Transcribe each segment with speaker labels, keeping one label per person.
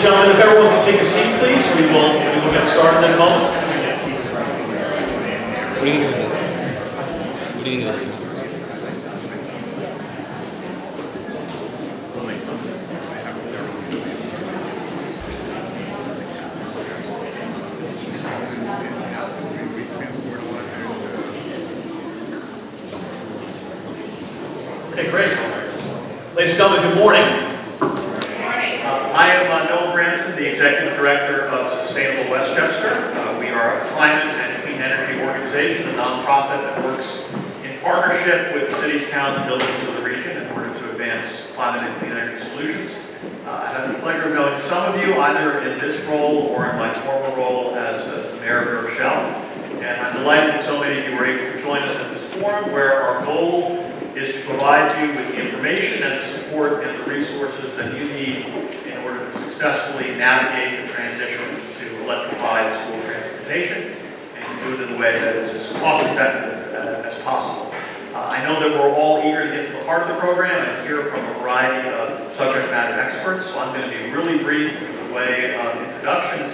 Speaker 1: Gentlemen, if everyone can take a seat, please, we will get started in a moment.
Speaker 2: What are you doing? What are you doing?
Speaker 1: Okay, great. Ladies and gentlemen, good morning. I am Noah Branson, the Executive Director of Sustainable Westchester. We are a climate and clean energy organization, a nonprofit that works in partnership with cities, towns, and villages of the region in order to advance climate and clean energy solutions. I have the pleasure of knowing some of you either in this role or in my former role as the Mayor of Shelley. And I'm delighted that so many of you were able to join us at this forum where our goal is to provide you with the information and the support and the resources that you need in order to successfully navigate the transition to electrified school transportation and to do it in a way that is as cost effective as possible. I know that we're all eager to get to the heart of the program and hear from a variety of subject matter experts, so I'm going to be really brief in the way of introductions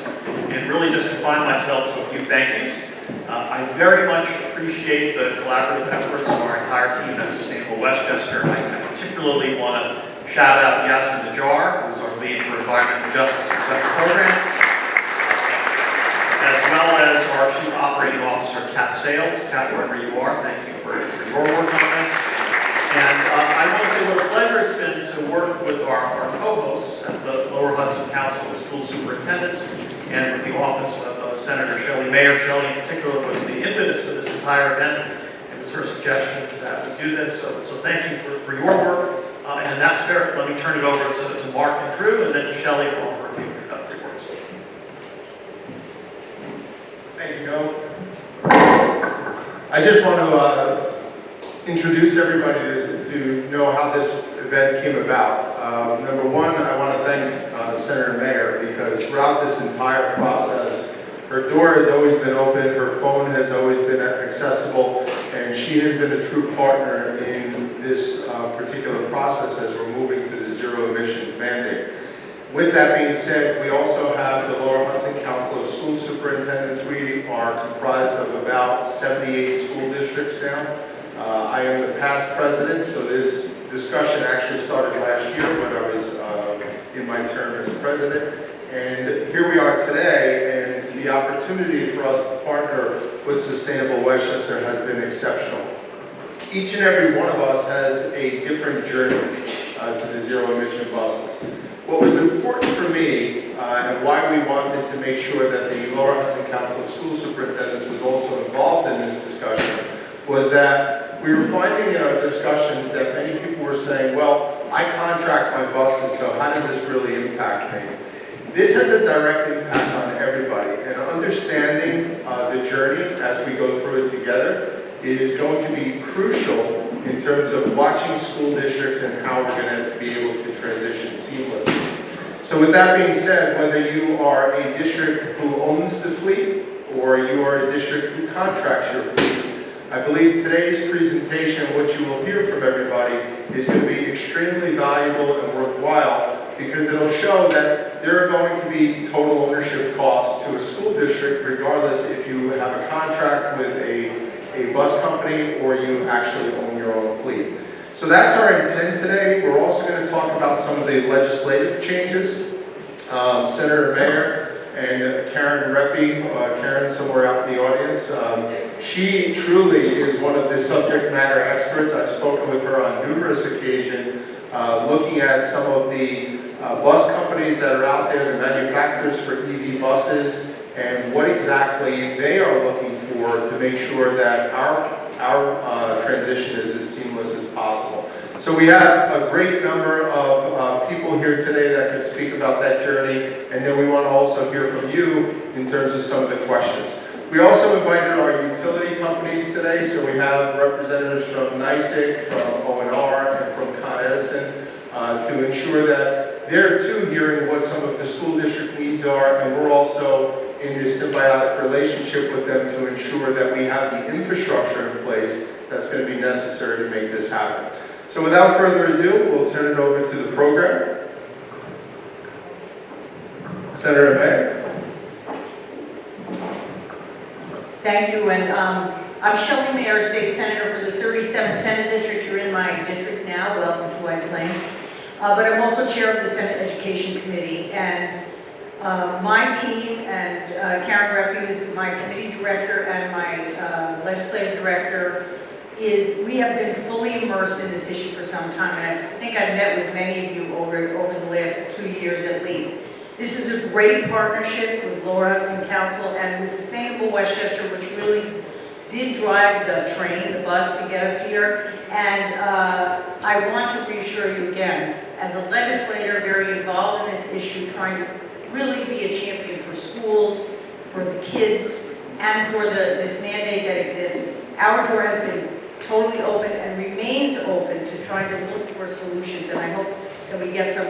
Speaker 1: and really just confine myself to a few thank yous. I very much appreciate the collaborative efforts of our entire team at Sustainable Westchester. I particularly want to shout out Yasmin Najjar, who's our lead for environmental justice and special programs, as well as our Chief Operating Officer, Kat Sales. Kat, wherever you are, thank you for your work on this. And I want to say what a pleasure it's been to work with our co-hosts at the Lower Hudson Council of School Superintendents and with the office of Senator Shelley. Mayor Shelley in particular was the impetus for this entire event. It was her suggestion that we do this, so thank you for your work. And in that spirit, let me turn it over to Mark and Drew, and then to Shelley for a few introductory words.
Speaker 3: Thank you, Noah. I just want to introduce everybody to know how this event came about. Number one, I want to thank Senator Mayer, because throughout this entire process, her door has always been open, her phone has always been accessible, and she has been a true partner in this particular process as we're moving to the zero-emissions mandate. With that being said, we also have the Lower Hudson Council of School Superintendents. We are comprised of about 78 school districts now. I am the past president, so this discussion actually started last year when I was in my term as president. And here we are today, and the opportunity for us to partner with Sustainable Westchester has been exceptional. Each and every one of us has a different journey to the zero-emission buses. What was important for me, and why we wanted to make sure that the Lower Hudson Council of School Superintendents was also involved in this discussion, was that we were finding in our discussions that many people were saying, well, I contract my buses, so how does this really impact me? This has a direct impact on everybody, and understanding the journey as we go through it together is going to be crucial in terms of watching school districts and how we're going to be able to transition seamlessly. So with that being said, whether you are a district who owns the fleet or you are a district who contracts your fleet, I believe today's presentation, what you will hear from everybody, is going to be extremely valuable and worthwhile, because it'll show that there are going to be total ownership costs to a school district, regardless if you have a contract with a bus company or you actually own your own fleet. So that's our intent today. We're also going to talk about some of the legislative changes. Senator Mayer and Karen Reppy, Karen somewhere out in the audience, she truly is one of the subject matter experts. I've spoken with her on numerous occasions, looking at some of the bus companies that are out there, the manufacturers for EV buses, and what exactly they are looking for to make sure that our transition is as seamless as possible. So we have a great number of people here today that can speak about that journey, and then we want to also hear from you in terms of some of the questions. We also invited our utility companies today, so we have representatives from NYSEG, from O&R, and from Con Edison to ensure that they're too hearing what some of the school district needs are, and we're also in this symbiotic relationship with them to ensure that we have the infrastructure in place that's going to be necessary to make this happen. So without further ado, we'll turn it over to the program. Senator May.
Speaker 4: Thank you, and I'm Shelley, Mayor, State Senator for the 37th Senate District. You're in my district now. Welcome to White Plains. But I'm also chair of the Senate Education Committee, and my team and Karen Reppy, who's my committee director and my legislative director, we have been fully immersed in this issue for some time, and I think I've met with many of you over the last 2 years at least. This is a great partnership with Lower Hudson Council and with Sustainable Westchester, which really did drive the train, the bus, to get us here. And I want to reassure you again, as a legislator very involved in this issue, trying to really be a champion for schools, for the kids, and for this mandate that exists. Our door has been totally open and remains open to trying to look for solutions, and I hope that we get some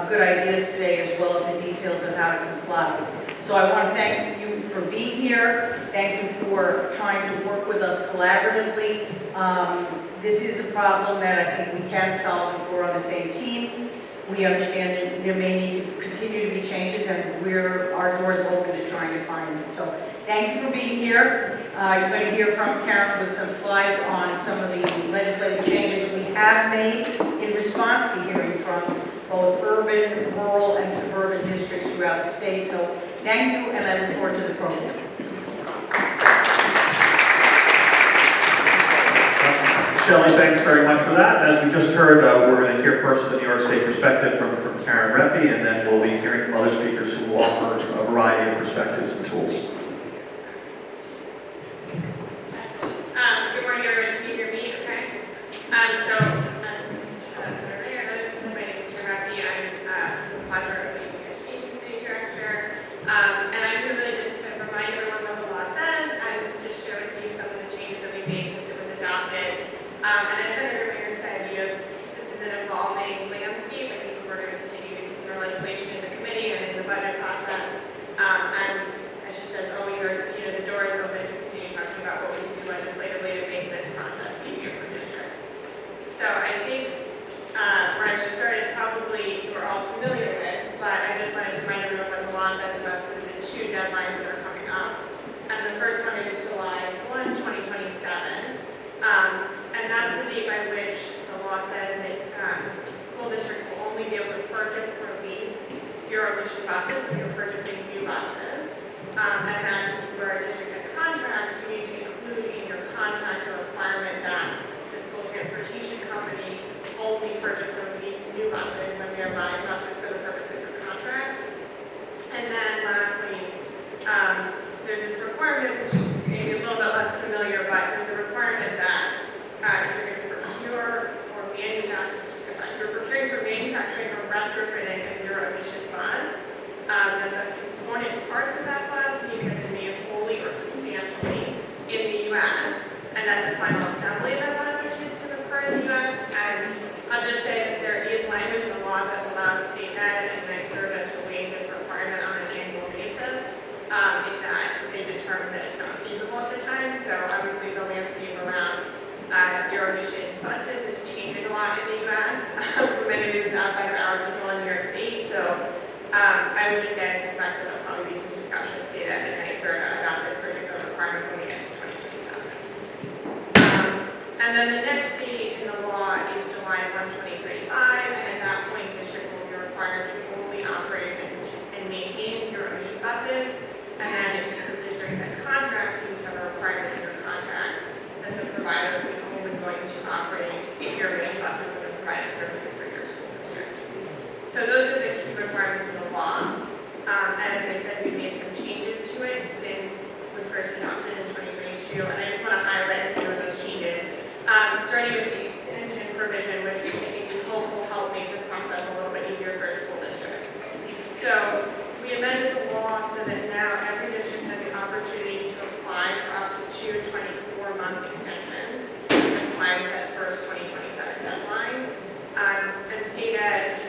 Speaker 4: good ideas today, as well as the details of how to comply. So I want to thank you for being here. Thank you for trying to work with us collaboratively. This is a problem that I think we can solve if we're on the same team. We understand that there may need to continue to be changes, and our door is open to trying to find them. So thank you for being here. You're going to hear from Karen with some slides on some of the legislative changes we have made in response to hearing from both urban, rural, and suburban districts throughout the state. So thank you, and I look forward to the program.
Speaker 1: Shelley, thanks very much for that. As we just heard, we're going to hear first the New York State perspective from Karen Reppy, and then we'll be hearing from other speakers who will offer a variety of perspectives and tools.
Speaker 5: Good morning, everyone. Can you hear me? Okay. So, as Senator Mayor knows, my name is Karen Reppy. I'm the pleasure of being the Education Committee Director. And I'm here really just to remind everyone what the law says and just share with you some of the changes that we made since it was adopted. And as Senator Mayor said, this is an evolving landscape. I think we're going to continue to consider legislation in the committee and in the budget process. And as she says, always, the door is open to continue talking about what we can do legislatively to make this process easier for districts. So I think where I'm going to start is probably we're all familiar with, but I just wanted to remind everyone what the law says about sort of the two deadlines that are coming up. And the first one is July 1, 2027. And that's the date by which the law says that school districts will only be able to purchase or lease zero-emission buses when you're purchasing new buses. And then for a district that contracts, you need to include in your contract a requirement that the school transportation company only purchase or lease new buses when they're buying buses for the purpose of your contract. And then lastly, there's this requirement, which may be a little bit less familiar, but there's a requirement that if you're going to procure or manufacture, if you're procuring for manufacturing or retrofitting a zero-emission bus, that the component parts of that bus need to be made wholly or substantially in the U.S., and that the final assembly of that bus is used to occur in the U.S. And I'll just say that there is language in the law that allows state ed and NYSERDA to waive this requirement on an annual basis if that they determine that it's not feasible at the time. So obviously the landscape around zero-emission buses is changing a lot in the U.S. For many reasons outside of our control in New York State. So I would just say I suspect that there'll probably be some discussion at state ed and NYSERDA about this particular requirement when we get to 2027. And then the next date in the law is July 1, 2035, and at that point districts will be required to only operate and maintain zero-emission buses. And then if the districts that contract, you have a requirement in your contract that the provider is only going to operate zero-emission buses when they're providing services for your school district. So those are the key requirements for the law. And as I said, we made some changes to it since it was first adopted in 2022. And I just want to highlight a few of those changes. Starting with the extension provision, which we hope will help make this process a little bit easier for school districts. So we amended the law so that now every district has the opportunity to apply for up to 2 24-month extensions and apply with that first 2027 deadline. And state ed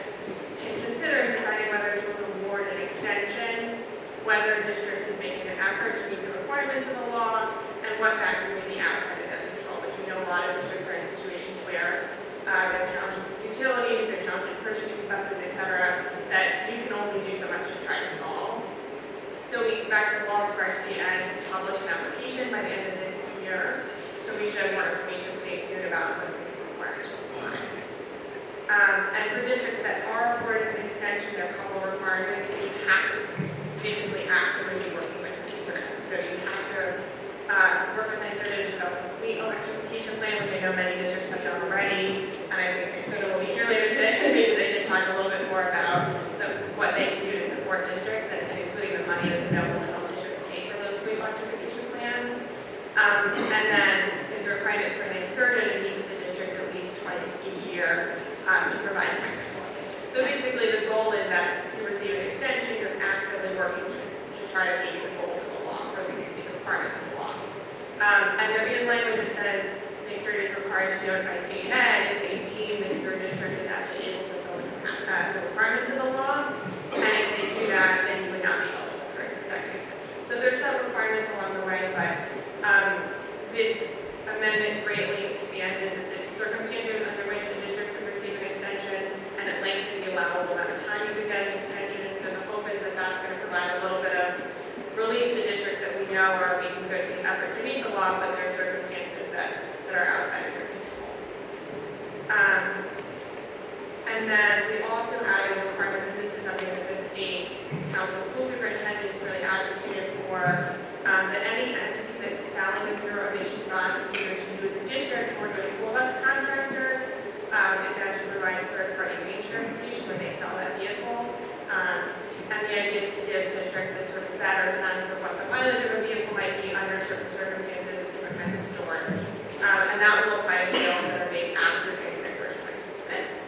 Speaker 5: can consider deciding whether to award an extension, whether a district is making an effort to meet the requirements of the law, and what factors may be outside of their control, which we know a lot of districts are in situations where there are challenges with utilities, there are challenges purchasing buses, et cetera, that you can only do so much to try to solve. weeks back, the law requires state ed to publish an application by the end of this year. So we should have more information pretty soon about what's going to be required to apply. And for districts that are awarded an extension, there are a couple of requirements. You have to basically actively be working with NYSERDA. So you have to work with NYSERDA to develop a fleet electrification plan, which I know many districts have done already. And I think NYSERDA will be here later today. Maybe they can talk a little bit more about what they can do to support districts and including the money that's available to help districts pay for those fleet electrification plans. And then there's a requirement for NYSERDA to meet with the district at least twice each year to provide technical assistance. So basically the goal is that you receive an extension, you're actively working to try to meet the goals of the law, or at least meet the requirements of the law. And there is language that says NYSERDA is required to notify state ed if they deem that your district is actually able to fulfill the requirements of the law. And if they do that, then you would not be eligible for a second extension. So there's some requirements along the way, but this amendment greatly expanded the circumstances under which the district could receive an extension, and it lengthened the allowable amount of time you could get an extension. And so the hope is that that's going to provide a little bit of relief to districts that we know are making good effort to meet the law, but there are circumstances that are outside of your control. And then we also added a requirement, and this is something that the state council school superintendents really advocated for, that any entity that's selling a zero-emission bus, either to use a district or to a school bus contractor, is going to provide third-party range verification when they sell that vehicle. And the idea is to give districts a sort of better sense of what the mileage of a vehicle might be under certain circumstances with different kinds of storage. And that will apply to sales that are made after January 1st, 2026.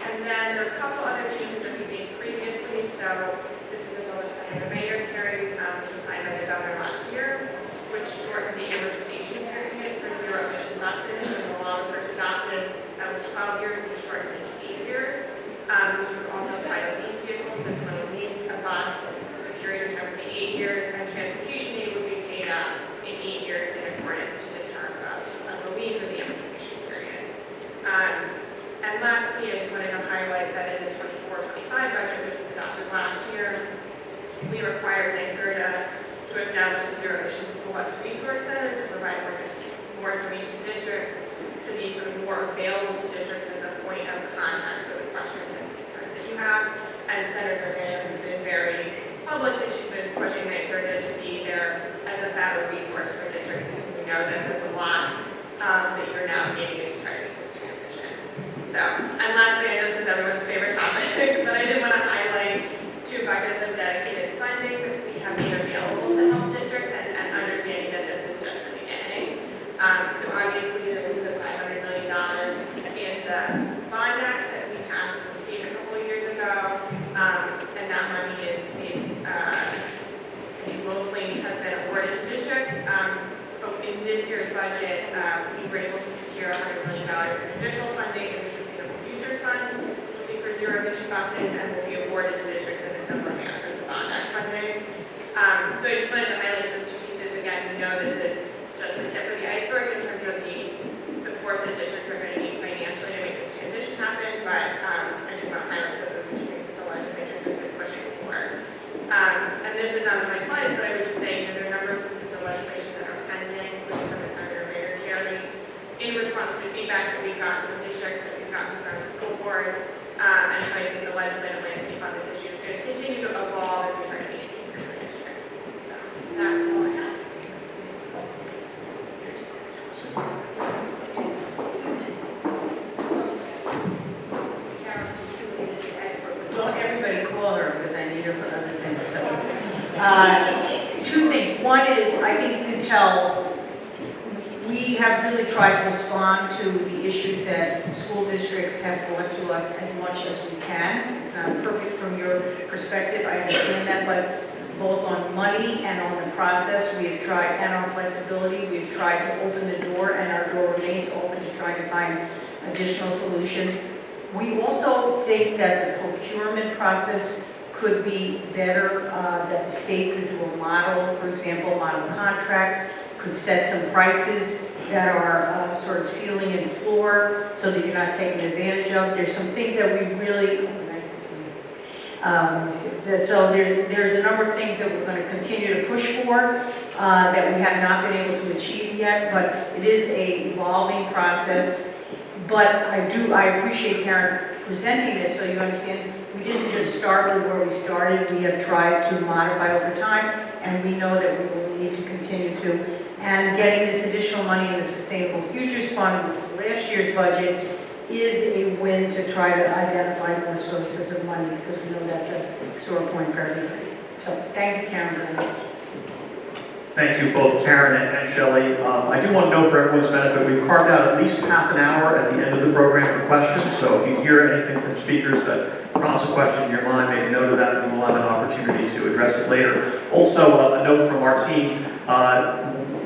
Speaker 5: And then there are a couple other changes that we made previously. So this is a bill that the mayor carried, which was signed by the governor last year, which shortened the amortization period for zero-emission buses. When the law was first adopted, that was 12 years, we shortened it to 8 years, which would also apply to lease vehicles. So if you want to lease a bus, the period of time would be 8 years, and transportation aid would be paid out in 8 years in accordance to the term of the lease or the amortization period. And lastly, I just wanted to highlight that in the 24-25 budget, which was adopted last year, we required NYSERDA to establish a zero-emission school bus resource center to provide more information to districts, to be sort of more available to districts as a point of contact for the questions and concerns that you have. And Senator Graham has been very public that she's been pushing NYSERDA to be there as a better resource for districts, because we know that there's a lot that you're navigating as you try to do this transition. So, and lastly, I know this is everyone's favorite topic, but I did want to highlight 2 buckets of dedicated funding that we have made available to help districts, and understanding that this is just the beginning. So obviously, this is the $500 million in the bond act that we passed with the state a couple of years ago, and that money is mostly has been awarded to districts. But in this year's budget, we were able to secure $100 million in additional funding in the Sustainable Futures Fund, which will be for zero-emission buses, and will be awarded to districts in a similar manner as the bond act funding. So I just wanted to highlight those 2 pieces. Again, we know this is just the tip of the iceberg in terms of the support that districts are going to need financially to make this transition happen, but I do want to highlight that those are 2 things that the legislature has been pushing for. And this is not on my slides, but I would just say, there are a number of pieces of legislation that are pending, including from the Senator Mayor Shelley, in response to feedback that we've gotten from districts, that we've gotten from school boards, and so I think the legislative landscape on this issue is going to continue to evolve as we try to meet these for districts. So that's all I have.
Speaker 4: Don't everybody call her, because I need her for other things. So, 2 things. One is, I think you can tell, we have really tried to respond to the issues that school districts have brought to us as much as we can. It's not perfect from your perspective, I understand that, but both on money and on the process, we have tried, and on flexibility, we've tried to open the door, and our door remains open to try to find additional solutions. We also think that the procurement process could be better, that the state could do a model, for example, a model contract, could set some prices that are sort of ceiling and floor so that you're not taken advantage of. There's some things that we really, So there's a number of things that we're going to continue to push for that we have not been able to achieve yet, but it is a evolving process. But I appreciate Karen presenting this so you understand we didn't just start with where we started. We have tried to modify over time, and we know that we will need to continue to. And getting this additional money in the Sustainable Futures Fund, which was last year's budget, is a win to try to identify more sources of money, because we know that's a sore point for everybody. So thank you, Karen, very much.
Speaker 1: Thank you, both Karen and Shelley. I do want to know for everyone's benefit, we've carved out at least half an hour at the end of the program for questions. So if you hear anything from speakers that prompts a question in your mind, make a note of that, and we'll have an opportunity to address it later. Also, a note from our team.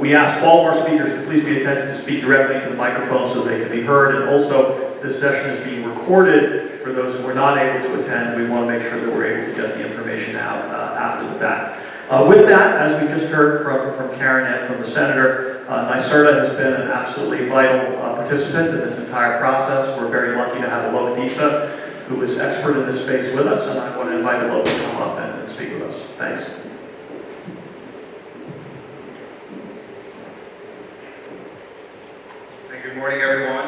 Speaker 1: We ask all of our speakers to please be attentive to speak directly to the microphone so they can be heard. And also, this session is being recorded for those who are not able to attend. We want to make sure that we're able to get the information out after the fact. With that, as we just heard from Karen and from the Senator, NYSERDA has been an absolutely vital participant in this entire process. We're very lucky to have Alok Disa, who is expert in this space with us, and I want to invite Alok to come up and speak with us. Thanks.
Speaker 6: Good morning, everyone.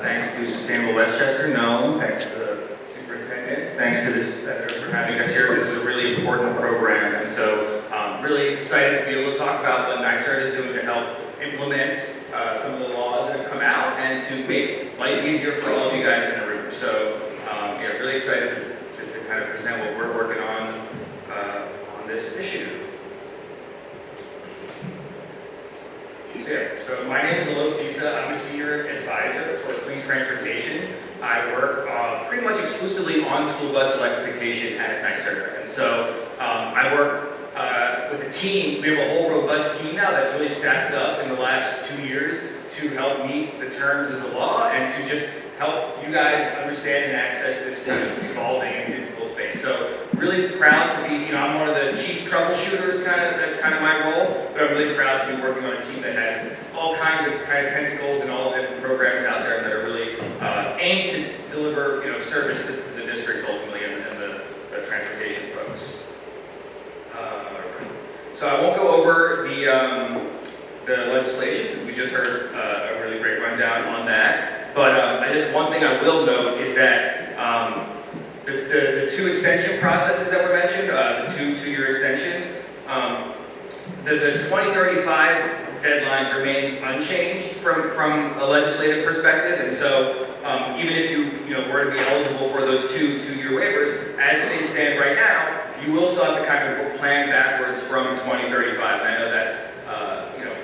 Speaker 6: Thanks to Sustainable Westchester, thanks to the superintendents, thanks to the Senator for having us here. This is a really important program, and so really excited to be able to talk about what NYSERDA is doing to help implement some of the laws that have come out and to make life easier for all of you guys in the room. So yeah, really excited to kind of present what we're working on this issue. So my name is Alok Disa. I'm a senior advisor for clean transportation. I work pretty much exclusively on school bus electrification at NYSERDA. And so I work with a team. We have a whole robust team now that's really staffed up in the last 2 years to help meet the terms of the law and to just help you guys understand and access this kind of evolving and difficult space. So really proud to be, I'm one of the chief troubleshooters, that's kind of my role, but I'm really proud to be working on a team that has all kinds of tentacles and all the different programs out there that are really aimed to deliver, service to the districts ultimately and the transportation folks. So I won't go over the legislation since we just heard a really great rundown on that. But one thing I will note is that the two extension processes that were mentioned, the two-year extensions, the 2035 deadline remains unchanged from a legislative perspective, and so even if you were to be eligible for those two-year waivers, as things stand right now, you will still have to kind of plan backwards from 2035. And I know that's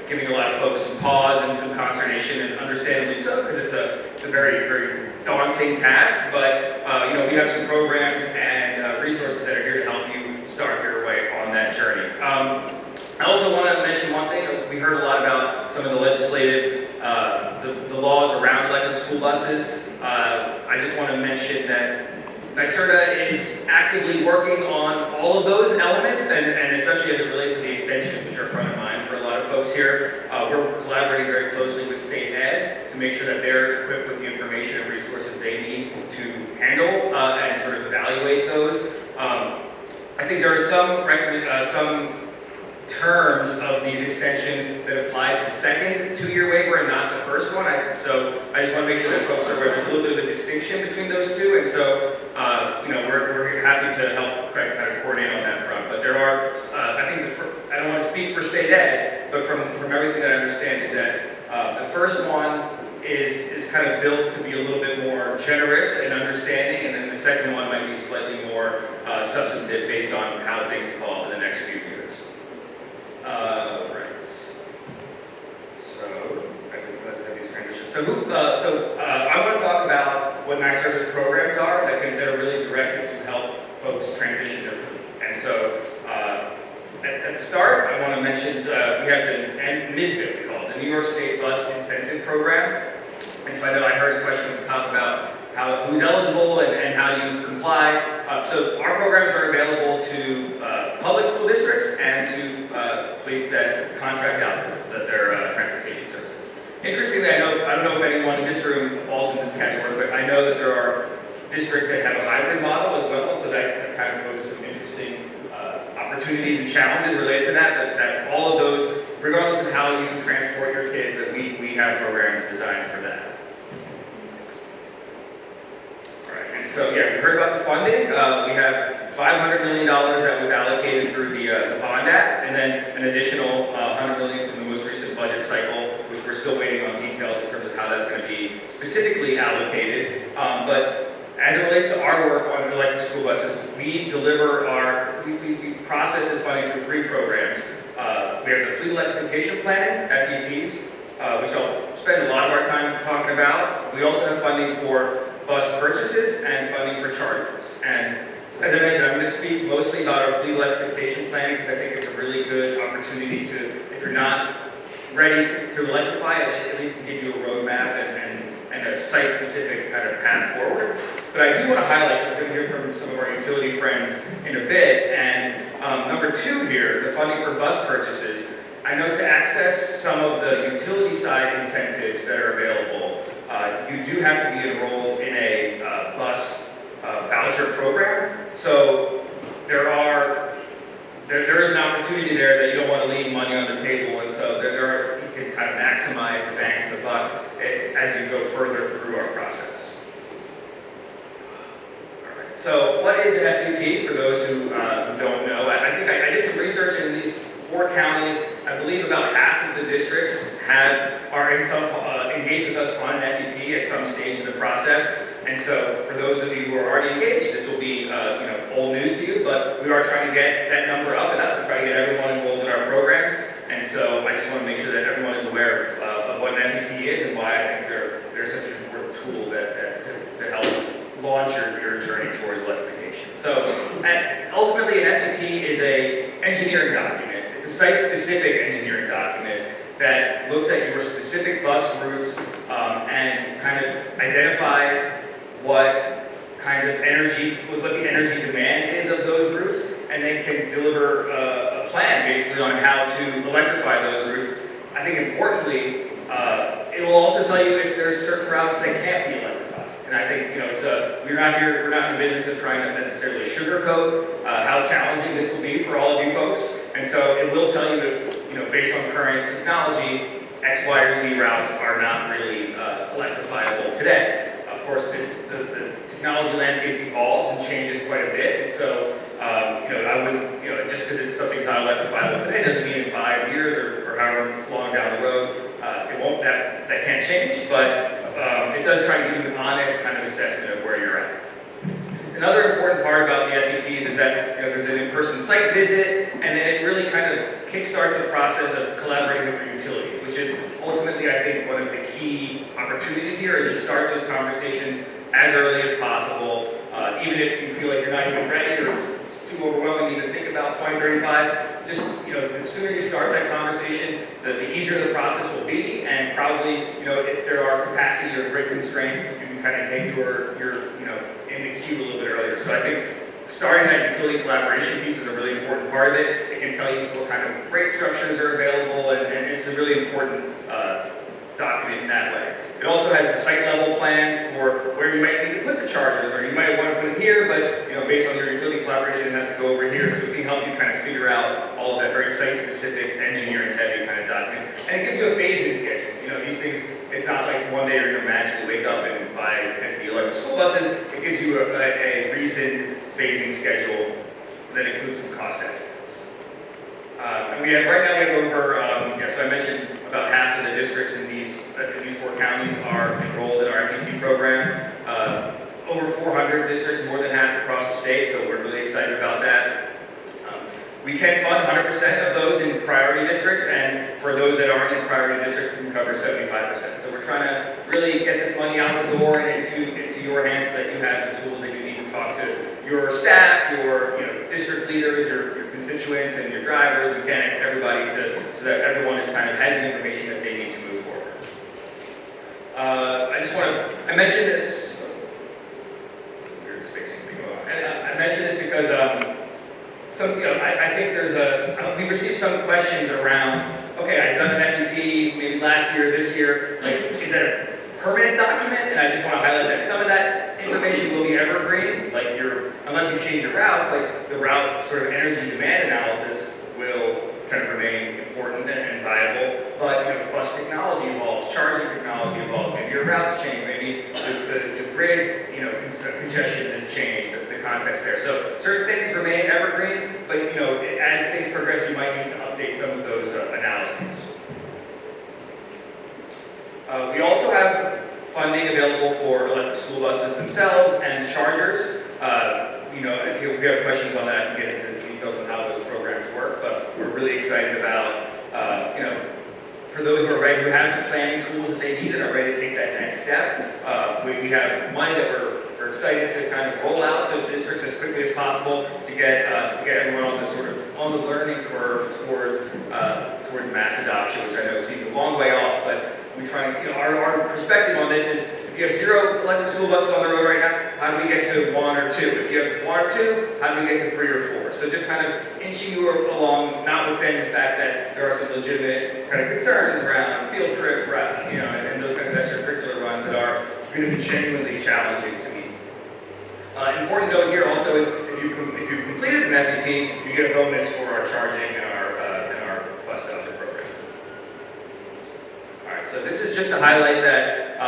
Speaker 6: giving a lot of folks some pause and some consternation, and understandably so, because it's a very, very daunting task. But we have some programs and resources that are here to help you start your way on that journey. I also want to mention one thing. We heard a lot about some of the legislative, the laws around electric school buses. I just want to mention that NYSERDA is actively working on all of those elements, and especially as it relates to the extensions, which are front of mind for a lot of folks here. We're collaborating very closely with state ed to make sure that they're equipped with the information and resources they need to handle and sort of evaluate those. I think there are some terms of these extensions that apply to the second two-year waiver and not the first one. So I just want to make sure that folks are aware there's a little bit of a distinction between those two, and so we're happy to help kind of coordinate on that front. But there are, I think, I don't want to speak for state ed, but from everything that I understand is that the first one is kind of built to be a little bit more generous and understanding, and then the second one might be slightly more substantive based on how things evolve in the next few years. Right. So I think let's have these transitions. So I want to talk about what NYSERDA's programs are that are really directed to help folks transition their fleet. And so at the start, I want to mention we have the NISBIT, we call it, the New York State Bus Incentive Program. And so I know I heard a question at the top about who's eligible and how do you comply. So our programs are available to public school districts and to fleets that contract out their transportation services. Interestingly, I don't know if anyone in this room falls in this category, but I know that there are districts that have a hybrid model as well, so that kind of opportunities and challenges related to that, but that all of those, regardless of how you transport your kids, that we have programs designed for that. All right, and so, yeah, we heard about the funding. We have $500 million that was allocated through the Bond Act, and then an additional $100 million from the most recent budget cycle, which we're still waiting on details in terms of how that's going to be specifically allocated. But as it relates to our work on electric school buses, we deliver we process this funding through 3 programs. We have the Fleet Electrification Plan, FEPs, which I'll spend a lot of our time talking about. We also have funding for bus purchases and funding for chargers. And as I mentioned, I'm going to speak mostly about our Fleet Electrification Plan because I think it's a really good opportunity to, if you're not ready to electrify, at least give you a roadmap and a site-specific kind of path forward. But I do want to highlight, because we're going to hear from some of our utility friends in a bit, and number 2 here, the funding for bus purchases. I know to access some of the utility side incentives that are available, you do have to be enrolled in a bus voucher program. So there is an opportunity there that you don't want to leave money on the table, and so you can kind of maximize the bang for the buck as you go further through our process. All right. So what is an FEP for those who don't know? I think I did some research in these 4 counties. I believe about half of the districts are engaged with us on an FEP at some stage in the process. And so for those of you who are already engaged, this will be old news to you, but we are trying to get that number up and up and try to get everyone enrolled in our programs. And so I just want to make sure that everyone is aware of what an FEP is and why I think they're such an important tool to help launch your journey towards electrification. So ultimately an FEP is an engineering document. It's a site-specific engineering document that looks at your specific bus routes and kind of identifies what kinds of energy, what the energy demand is of those routes, and then can deliver a plan basically on how to electrify those routes. I think importantly, it will also tell you if there's certain routes that can't be electrified. And I think we're not in the business of trying to necessarily sugarcoat how challenging this will be for all of you folks. And so it will tell you if, based on current technology, X, Y, or Z routes are not really electrifiable today. Of course, the technology landscape evolves and changes quite a bit. So, I wouldn't, just because something's not electrifiable today doesn't mean in 5 years or however long down the road, that can't change. But it does try to give you an honest kind of assessment of where you're at. Another important part about the FEPs is that there's an in-person site visit, and then it really kind of kickstarts the process of collaborating with your utilities, which is ultimately, I think, one of the key opportunities here is to start those conversations as early as possible, even if you feel like you're not even ready or it's too overwhelming to even think about 2035. Just, the sooner you start that conversation, the easier the process will be, and probably, if there are capacity or grid constraints, you can kind of hang your in the queue a little bit earlier. So I think starting that utility collaboration piece is a really important part of it. It can tell you what kind of rate structures are available, and it's a really important document in that way. It also has the site level plans for where you might need to put the chargers, or you might want to put it here, but based on your utility collaboration, it has to go over here. So it can help you kind of figure out all of that very site-specific, engineering-heavy kind of document. And it gives you a phasing schedule. These things, it's not like one day you're going to magically wake up and buy 50 electric school buses. It gives you a reasoned phasing schedule that includes some cost estimates. And right now we have over, so I mentioned about half of the districts in these 4 counties are enrolled in our FEP program. Over 400 districts, more than half across the state, so we're really excited about that. We can fund 100% of those in priority districts, and for those that aren't in priority districts, we can cover 75%. So we're trying to really get this money out the door and into your hands so that you have the tools that you need to talk to your staff, your district leaders, your constituents, and your drivers, mechanics, everybody, so that everyone has the information that they need to move forward. I mentioned this. Weird spacing thing going on. And I mentioned this because I think we've received some questions around, okay, I've done an FEP maybe last year, this year, is that a permanent document? And I just want to highlight that some of that information will be evergreen, unless you change your route routes, like the route sort of energy demand analysis will kind of remain important and viable, but bus technology evolves, charging technology evolves, maybe your routes change, maybe the grid, congestion has changed, the context there. So certain things remain evergreen, but as things progress, you might need to update some of those analyses. We also have funding available for electric school buses themselves and chargers. If you have questions on that, you can get into the details on how those programs work, but we're really excited about, for those who are ready, who have the planning tools that they need and are ready to take that next step. We have money that we're excited to kind of roll out to districts as quickly as possible to get everyone on the learning curve towards mass adoption, which I know seems a long way off, but we try to, our perspective on this is, if you have 0 electric school buses on the road right now, how do we get to 1 or 2? If you have 1 or 2, how do we get to 3 or 4? So just kind of inching you along, notwithstanding the fact that there are some legitimate kind of concerns around field trips, and those kind of extracurricular runs that are going to be genuinely challenging to meet. Important note here also is, if you've completed an FEP, you get a bonus for our charging and our bus voucher program. All right, so this is just to highlight that.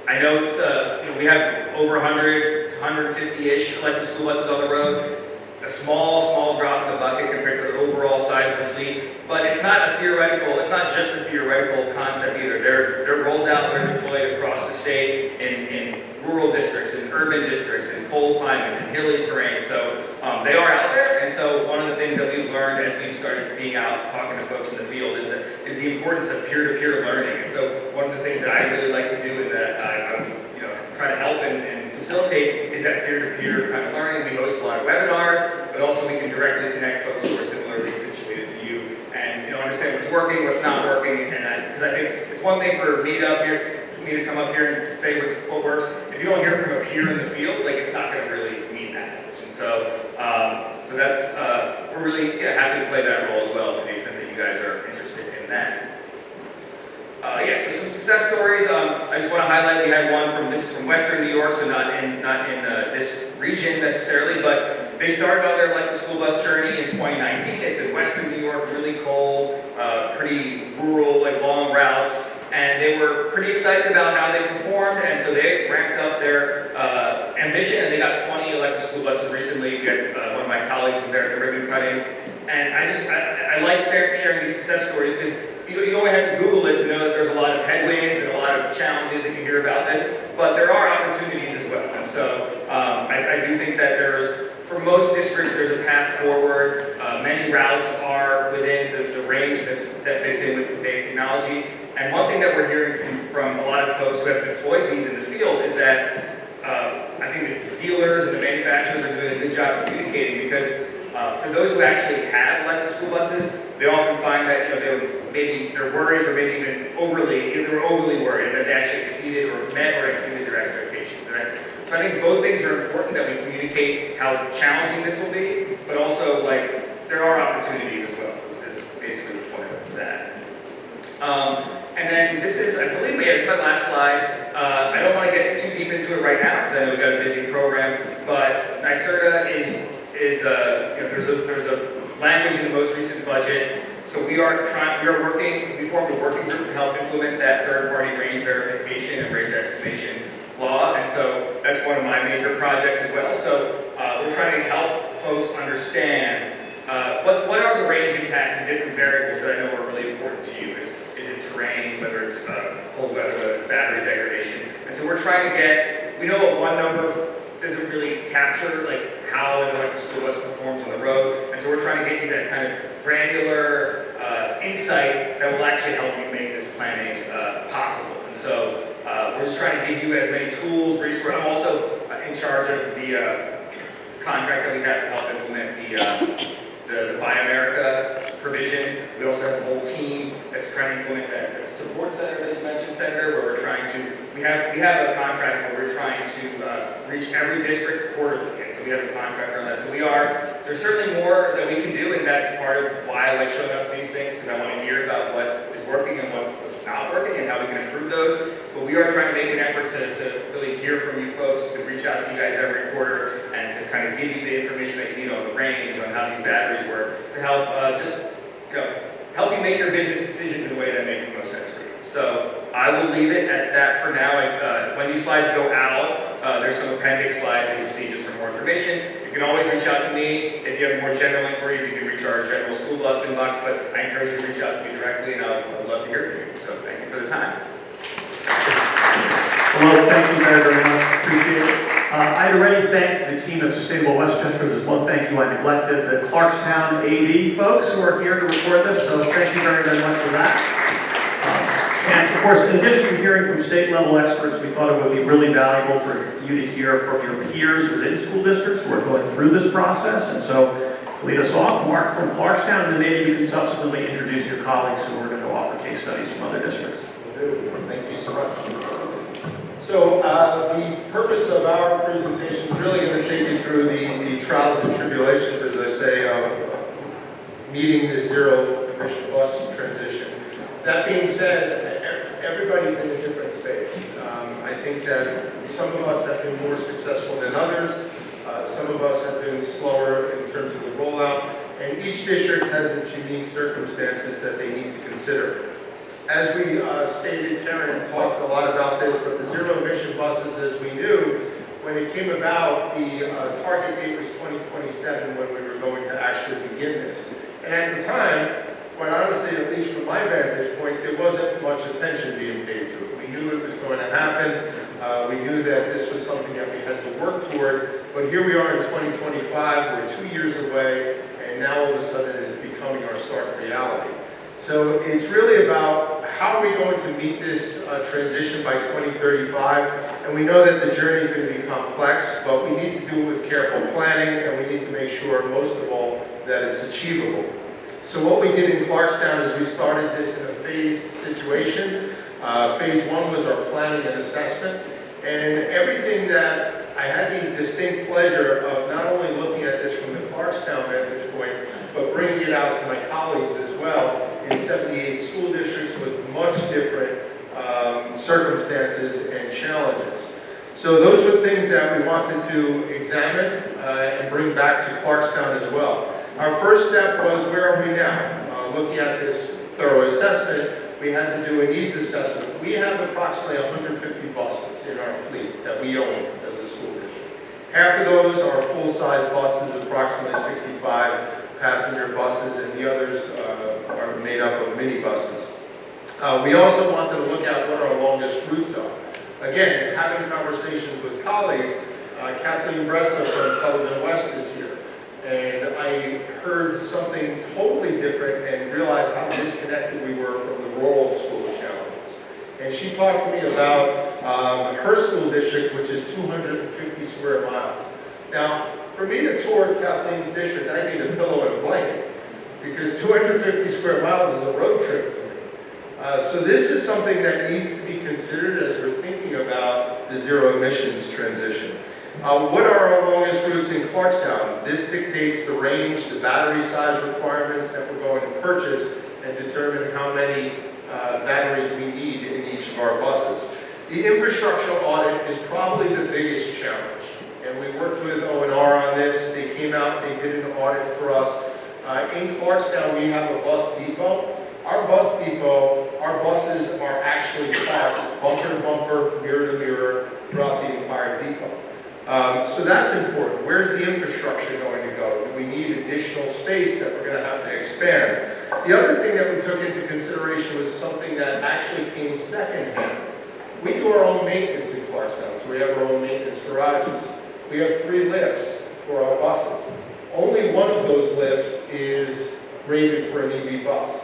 Speaker 6: I know it's, we have over 100, 150-ish electric school buses on the road. A small drop in the bucket compared to the overall size of the fleet. But it's not just a theoretical concept either. They're rolled out, they're deployed across the state in rural districts, in urban districts, in cold climates, in hilly terrain. So they are out there. And so one of the things that we've learned as we've started being out talking to folks in the field is the importance of peer-to-peer learning. And so one of the things that I really like to do and that I try to help and facilitate is that peer-to-peer kind of learning. We host a lot of webinars, but also we can directly connect folks who are similarly situated to you and understand what's working, what's not working. And because I think it's one thing for me to come up here and say what works. If you don't hear it from a peer in the field, it's not going to really mean that much. And so that's we're really happy to play that role as well to the extent that you guys are interested in that. So some success stories. I just want to highlight. We had one this is from Western New York, so not in this region necessarily, but they started on their electric school bus journey in 2019. It's in Western New York, really cold, pretty rural, long routes, and they were pretty excited about how they performed, and so they ramped up their ambition, and they got 20 electric school buses recently. We had one of my colleagues was there at the ribbon cutting, and I like sharing these success stories because you only have to Google it to know that there's a lot of headwinds and a lot of challenges that you hear about this, but there are opportunities as well. And so I do think that for most districts, there's a path forward. Many routes are within the range that fits in with today's technology. And one thing that we're hearing from a lot of folks who have deployed these in the field is that I think the dealers and the manufacturers are doing a good job of communicating because for those who actually have electric school buses, they often find that their worries were maybe even overly worried that they actually exceeded or met or exceeded their expectations. And so I think both things are important, that we communicate how challenging this will be, but also there are opportunities as well. Is basically the point of that. And then this is, I believe, it's my last slide. I don't want to get too deep into it right now because I know we've got a busy program, but NYSERDA is there's a language in the most recent budget. So we formed a working group to help implement that third-party range verification and range estimation law, and so that's one of my major projects as well. So we're trying to help folks understand what are the range impacts of different variables that I know are really important to you. Is it terrain, whether it's cold weather, whether it's battery degradation, and so we're trying to we know what one number doesn't really capture how an electric school bus performs on the road, and so we're trying to get you that kind of granular insight that will actually help you make this planning possible. And so we're just trying to give you as many tools, resources. I'm also in charge of the contract that we have to help implement the Buy America provisions. We also have a whole team that's trying to implement that support center that you mentioned, Senator, where we're trying to, we have a contract where we're trying to reach every district quarterly, and so we have a contract on that. So there's certainly more that we can do, and that's part of why I like showing up to these things, because I want to hear about what is working and what's not working and how we can improve those. But we are trying to make an effort to really hear from you folks, to reach out to you guys every quarter, and to kind of give you the information that you need on the range, on how these batteries work, to help help you make your business decisions in a way that makes the most sense for you. So I will leave it at that for now. When these slides go out, there's some appendix slides that you'll see just for more information. You can always reach out to me. If you have more general inquiries, you can reach our general school bus inbox, but I encourage you to reach out to me directly, and I'd love to hear from you. So thank you for the time.
Speaker 1: Well, thank you very much. Appreciate it. I'd already thanked the team at Sustainable Westchester. There's one thank you I neglected, the Clarkstown AD folks who are here to record this, so thank you very much for that. And of course, in addition to hearing from state level experts, we thought it would be really valuable for you to hear from your peers within school districts who are going through this process. And so, to lead us off, Mark from Clarkstown, and then maybe you can subsequently introduce your colleagues who are going to offer case studies from other districts.
Speaker 3: Thank you so much. So the purpose of our presentation is really going to take you through the trials and tribulations, as I say, of meeting the zero-emission bus transition. That being said, everybody's in a different space. I think that some of us have been more successful than others. Some of us have been slower in terms of the rollout, and each district has its unique circumstances that they need to consider. As we stated, Karen talked a lot about this, but the zero-emission buses, as we knew, when it came about, the target date was 2027 when we were going to actually begin this. And at the time, quite honestly, at least from my vantage point, there wasn't much attention being paid to it. We knew it was going to happen. We knew that this was something that we had to work toward. But here we are in 2025, we're 2 years away, and now all of a sudden it's becoming our stark reality. So it's really about how are we going to meet this transition by 2035. And we know that the journey is going to be complex, but we need to do it with careful planning, and we need to make sure, most of all, that it's achievable. So what we did in Clarkstown is we started this in a phased situation. Phase one was our planning and assessment. And everything that I had the distinct pleasure of not only looking at this from the Clarkstown vantage point, but bringing it out to my colleagues as well in 78 school districts with much different circumstances and challenges. So those were things that we wanted to examine and bring back to Clarkstown as well. Our first step was, where are we now? Looking at this thorough assessment, we had to do a needs assessment. We have approximately 150 buses in our fleet that we own as a school district. Half of those are full-size buses, approximately 65 passenger buses, and the others are made up of minibuses. We also wanted to look at what our longest routes are. Again, having conversations with colleagues, Kathleen Bressler from Sullivan West is here. And I heard something totally different and realized how disconnected we were from the rural school challenges. And she talked to me about her school district, which is 250 square miles. Now, for me to tour Kathleen's district, I need a pillow and a blanket, because 250 square miles is a road trip for me. So this is something that needs to be considered as we're thinking about the zero emissions transition. What are our longest routes in Clarkstown? This dictates the range, the battery size requirements that we're going to purchase, and determine how many batteries we need in each of our buses. The infrastructure audit is probably the biggest challenge. And we worked with O&R on this. They came out, they did an audit for us. In Clarkstown, we have a bus depot. Our bus depot, our buses are actually parked bumper to bumper, mirror to mirror throughout the entire depot. So that's important. Where's the infrastructure going to go? Do we need additional space that we're going to have to expand? The other thing that we took into consideration was something that actually came secondhand. We do our own maintenance in Clarkstown, so we have our own maintenance garages. We have 3 lifts for our buses. Only one of those lifts is rated for an EV bus.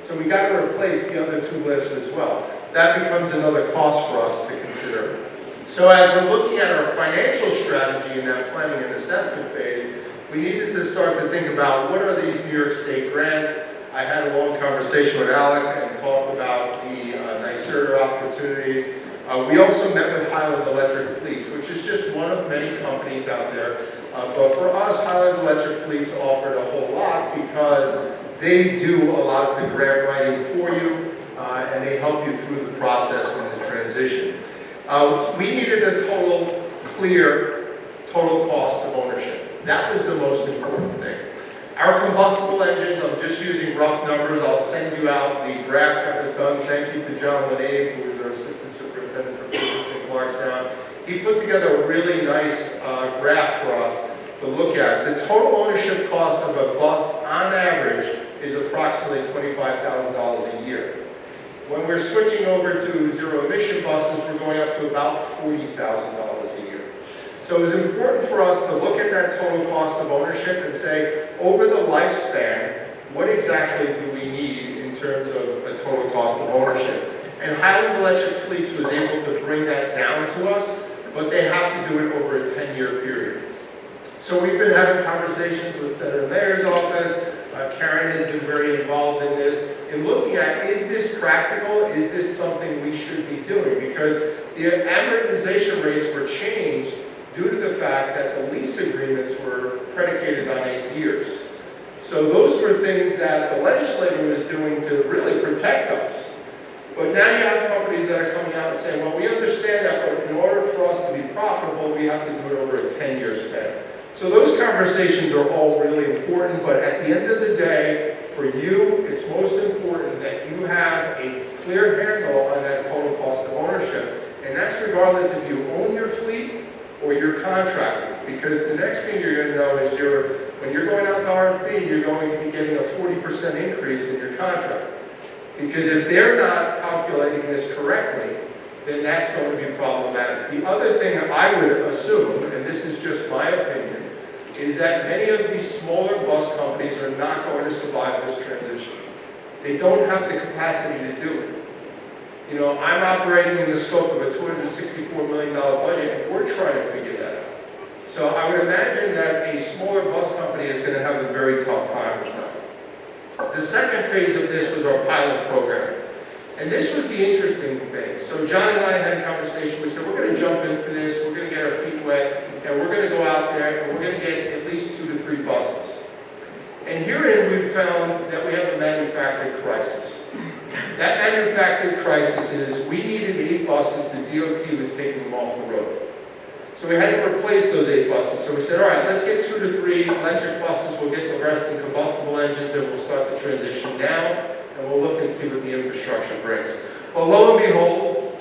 Speaker 3: So we got to replace the other 2 lifts as well. That becomes another cost for us to consider. So as we're looking at our financial strategy in that planning and assessment phase, we needed to start to think about what are these New York State grants. I had a long conversation with Alec and talked about the NYSERDA opportunities. We also met with Highland Electric Fleets, which is just one of many companies out there. But for us, Highland Electric Fleets offered a whole lot because they do a lot of the grant writing for you, and they help you through the process and the transition. We needed a clear total cost of ownership. That was the most important thing. Our combustible engines, I'm just using rough numbers. I'll send you out the graph that was done. Thank you to John Lenae, who is our Assistant Superintendent for Business in Clarkstown. He put together a really nice graph for us to look at. The total ownership cost of a bus, on average, is approximately $25,000 a year. When we're switching over to zero-emission buses, we're going up to about $40,000 a year. So it was important for us to look at that total cost of ownership and say, over the lifespan, what exactly do we need in terms of a total cost of ownership? And Highland Electric Fleets was able to bring that down to us, but they have to do it over a 10-year period. So we've been having conversations with Senator Mayor's office. Karen has been very involved in this, in looking at, is this practical? Is this something we should be doing? Because the amortization rates were changed due to the fact that the lease agreements were predicated on 8 years. So those were things that the legislature was doing to really protect us. But now you have companies that are coming out and saying, well, we understand that, but in order for us to be profitable, we have to do it over a 10-year span. So those conversations are all really important, but at the end of the day, for you, it's most important that you have a clear handle on that total cost of ownership. And that's regardless if you own your fleet or you're contracted. Because the next thing you're going to know is when you're going out to RFP, you're going to be getting a 40% increase in your contract. Because if they're not calculating this correctly, then that's going to be problematic. The other thing I would assume, and this is just my opinion, is that many of these smaller bus companies are not going to survive this transition. They don't have the capacity to do it. You know, I'm operating in the scope of a $264 million budget, and we're trying to figure that out. So I would imagine that a smaller bus company is going to have a very tough time with that. The second phase of this was our pilot program. And this was the interesting thing. So John and I had a conversation. We said, we're going to jump into this, we're going to get our feet wet, and we're going to go out there, and we're going to get at least 2 to 3 buses. And herein we found that we have a manufacturing crisis. That manufacturing crisis is we needed 8 buses, the DOT was taking them off the road. So we had to replace those 8 buses. So we said, all right, let's get 2 to 3 electric buses, we'll get the rest in combustible engines, and we'll start the transition now. And we'll look and see what the infrastructure brings. Well, lo and behold,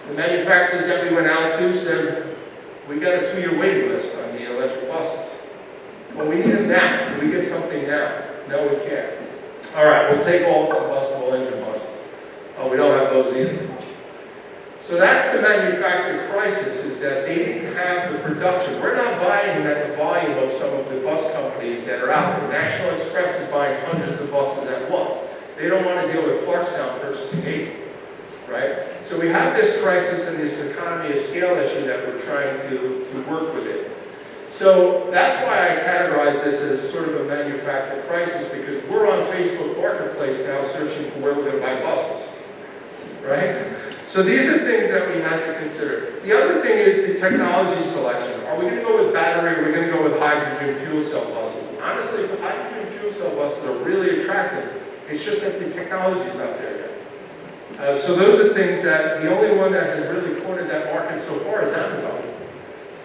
Speaker 3: the manufacturers that we went out to said, we got a 2-year waiting list on the electric buses. Well, we need them now. Can we get something now? No, we can't. All right, we'll take all combustible engine buses. Oh, we don't have those either. So that's the manufacturing crisis, is that they didn't have the production. We're not buying at the volume of some of the bus companies that are out there. National Express is buying hundreds of buses at once. They don't want to deal with Clarkstown purchasing 8, right? So we have this crisis and this economy of scale issue that we're trying to work with it. So that's why I categorize this as sort of a manufacturing crisis, because we're on Facebook Marketplace now searching for where we're going to buy buses, right? So these are things that we have to consider. The other thing is the technology selection. Are we going to go with battery, or are we going to go with hydrogen fuel cell buses? Honestly, hydrogen fuel cell buses are really attractive. It's just that the technology is not there yet. So those are things that the only one that has really cornered that market so far is Amazon.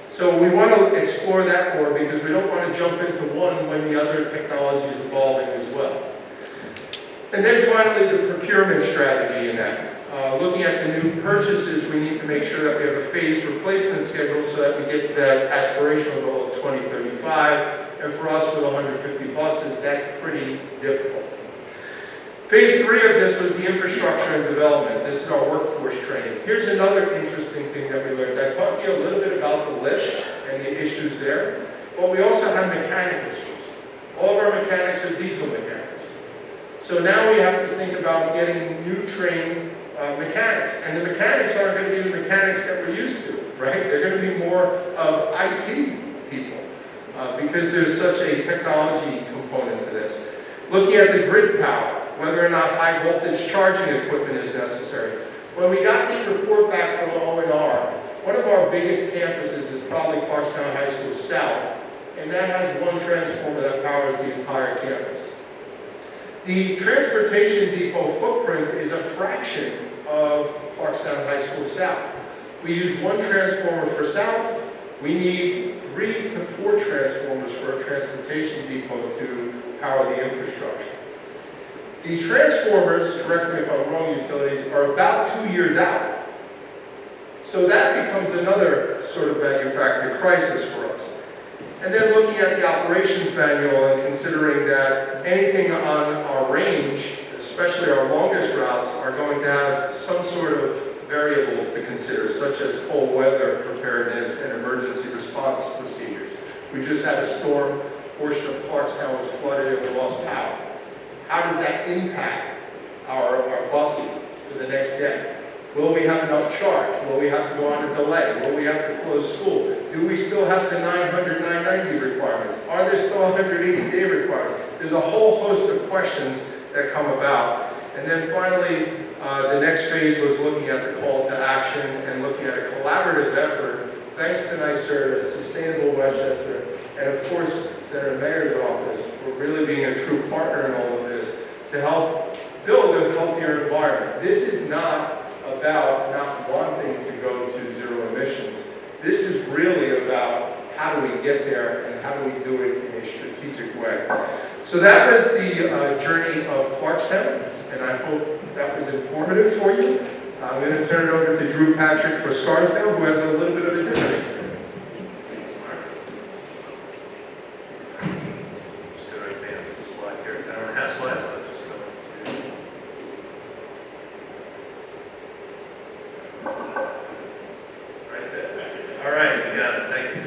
Speaker 3: So we want to explore that more because we don't want to jump into one when the other technology is evolving as well. And then finally, the procurement strategy in that. Looking at the new purchases, we need to make sure that we have a phased replacement schedule so that we get to that aspirational goal of 2035. And for us, with 150 buses, that's pretty difficult. Phase 3 of this was the infrastructure and development. This is our workforce training. Here's another interesting thing that we learned. I talked to you a little bit about the lifts and the issues there, but we also have mechanic issues. All of our mechanics are diesel mechanics. So now we have to think about getting new trained mechanics. And the mechanics aren't going to be the mechanics that we're used to, right? They're going to be more of IT people because there's such a technology component to this. Looking at the grid power, whether or not high voltage charging equipment is necessary. When we got the report back from O&R, one of our biggest campuses is probably Clarkstown High School South, and that has one transformer that powers the entire campus. The transportation depot footprint is a fraction of Clarkstown High School South. We use one transformer for South. We need 3 to 4 transformers for a transportation depot to power the infrastructure. The transformers, correct me if I'm wrong, utilities, are about 2 years out. So that becomes another sort of manufacturing crisis for us. And then looking at the operations manual and considering that anything on our range, especially our longest routes, are going to have some sort of variables to consider, such as cold weather preparedness and emergency response procedures. We just had a storm, portion of Clarkstown was flooded and we lost power. How does that impact our bus for the next day? Will we have enough charge? Will we have to go on a delay? Will we have to close school? Do we still have the 900, 990 requirements? Are there still 180-day requirements? There's a whole host of questions that come about. And then finally, the next phase was looking at the call to action and looking at a collaborative effort, thanks to NYSERDA, Sustainable Westchester, and of course, Senator Mayor's office, for really being a true partner in all of this to help build a healthier environment. This is not about not wanting to go to zero emissions. This is really about how do we get there and how do we do it in a strategic way. So that was the journey of Clarkstown, and I hope that was informative for you. I'm going to turn it over to Drew Patrick for Scarsdale, who has a little bit of a different experience.
Speaker 1: Just going to advance the slide here. I don't have slides, but just go to... Right there. All right, you got it. Thank you.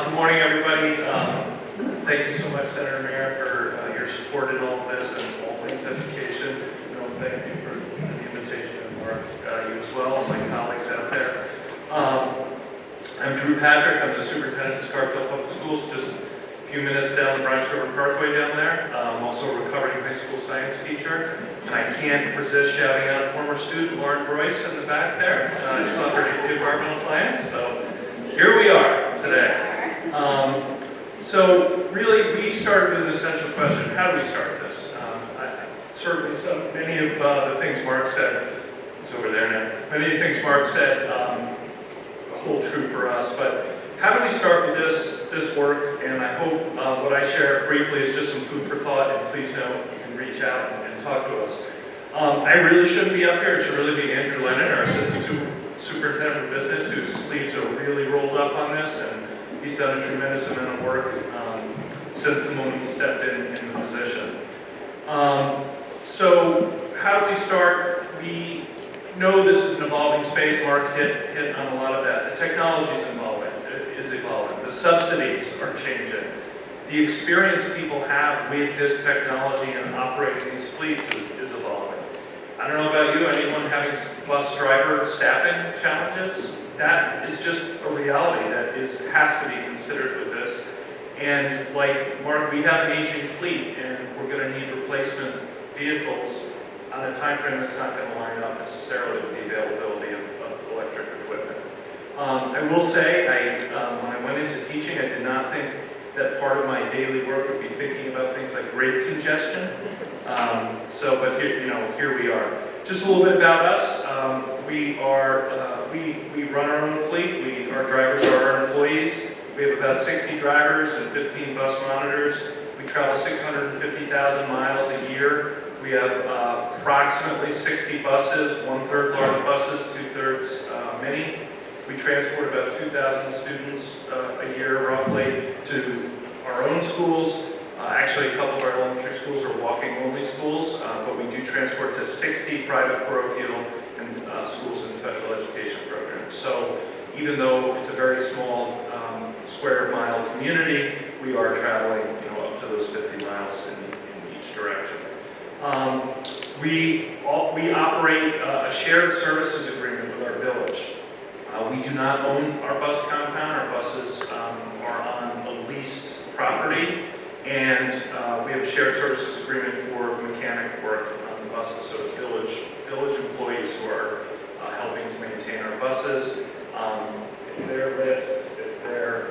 Speaker 1: Good morning, everybody. Thank you so much, Senator Mayor, for your support in all of this and all things education. Thank you for the invitation and Mark, you as well, and my colleagues out there. I'm Drew Patrick. I'm the superintendent of Scarsdale Public Schools, just a few minutes down the Bronx River Parkway down there. I'm also a recovering high school science teacher, and I can't resist shouting out a former student, Lauren Royce, in the back there. I taught her environmental science, so here we are today. So really, we started with an essential question: how do we start this? Certainly, many of the things Mark said, he's over there now, many of the things Mark said hold true for us, but how do we start with this work? And I hope what I share briefly is just some food for thought, and please know you can reach out and talk to us. I really shouldn't be up here. It should really be Andrew Lennon, our assistant superintendent for business, whose sleeves are really rolled up on this, and he's done a tremendous amount of work since the moment he stepped in the position. So how do we start? We know this is an evolving space. Mark hit on a lot of that. The technology is evolving. The subsidies are changing. The experience people have with this technology and operating these fleets is evolving. I don't know about you, anyone having bus driver staffing challenges? That is just a reality that has to be considered with this. And like Mark, we have an aging fleet, and we're going to need replacement vehicles on a time frame that's not going to line up necessarily with the availability of electric equipment. I will say, when I went into teaching, I did not think that part of my daily work would be thinking about things like grade congestion. But here we are. Just a little bit about us. We run our own fleet. Our drivers are our employees. We have about 60 drivers and 15 bus monitors. We travel 650,000 miles a year. We have approximately 60 buses, 1/3 large buses, 2/3 mini. We transport about 2,000 students a year, roughly, to our own schools. Actually, a couple of our elementary schools are walking-only schools, but we do transport to 60 private parochial and schools and special education programs. So even though it's a very small square mile community, we are traveling up to those 50 miles in each direction. We operate a shared services agreement with our village. We do not own our bus compound. Our buses are on a leased property, and we have a shared services agreement for mechanic work on the buses. So it's village employees who are helping to maintain our buses. It's their lifts, it's their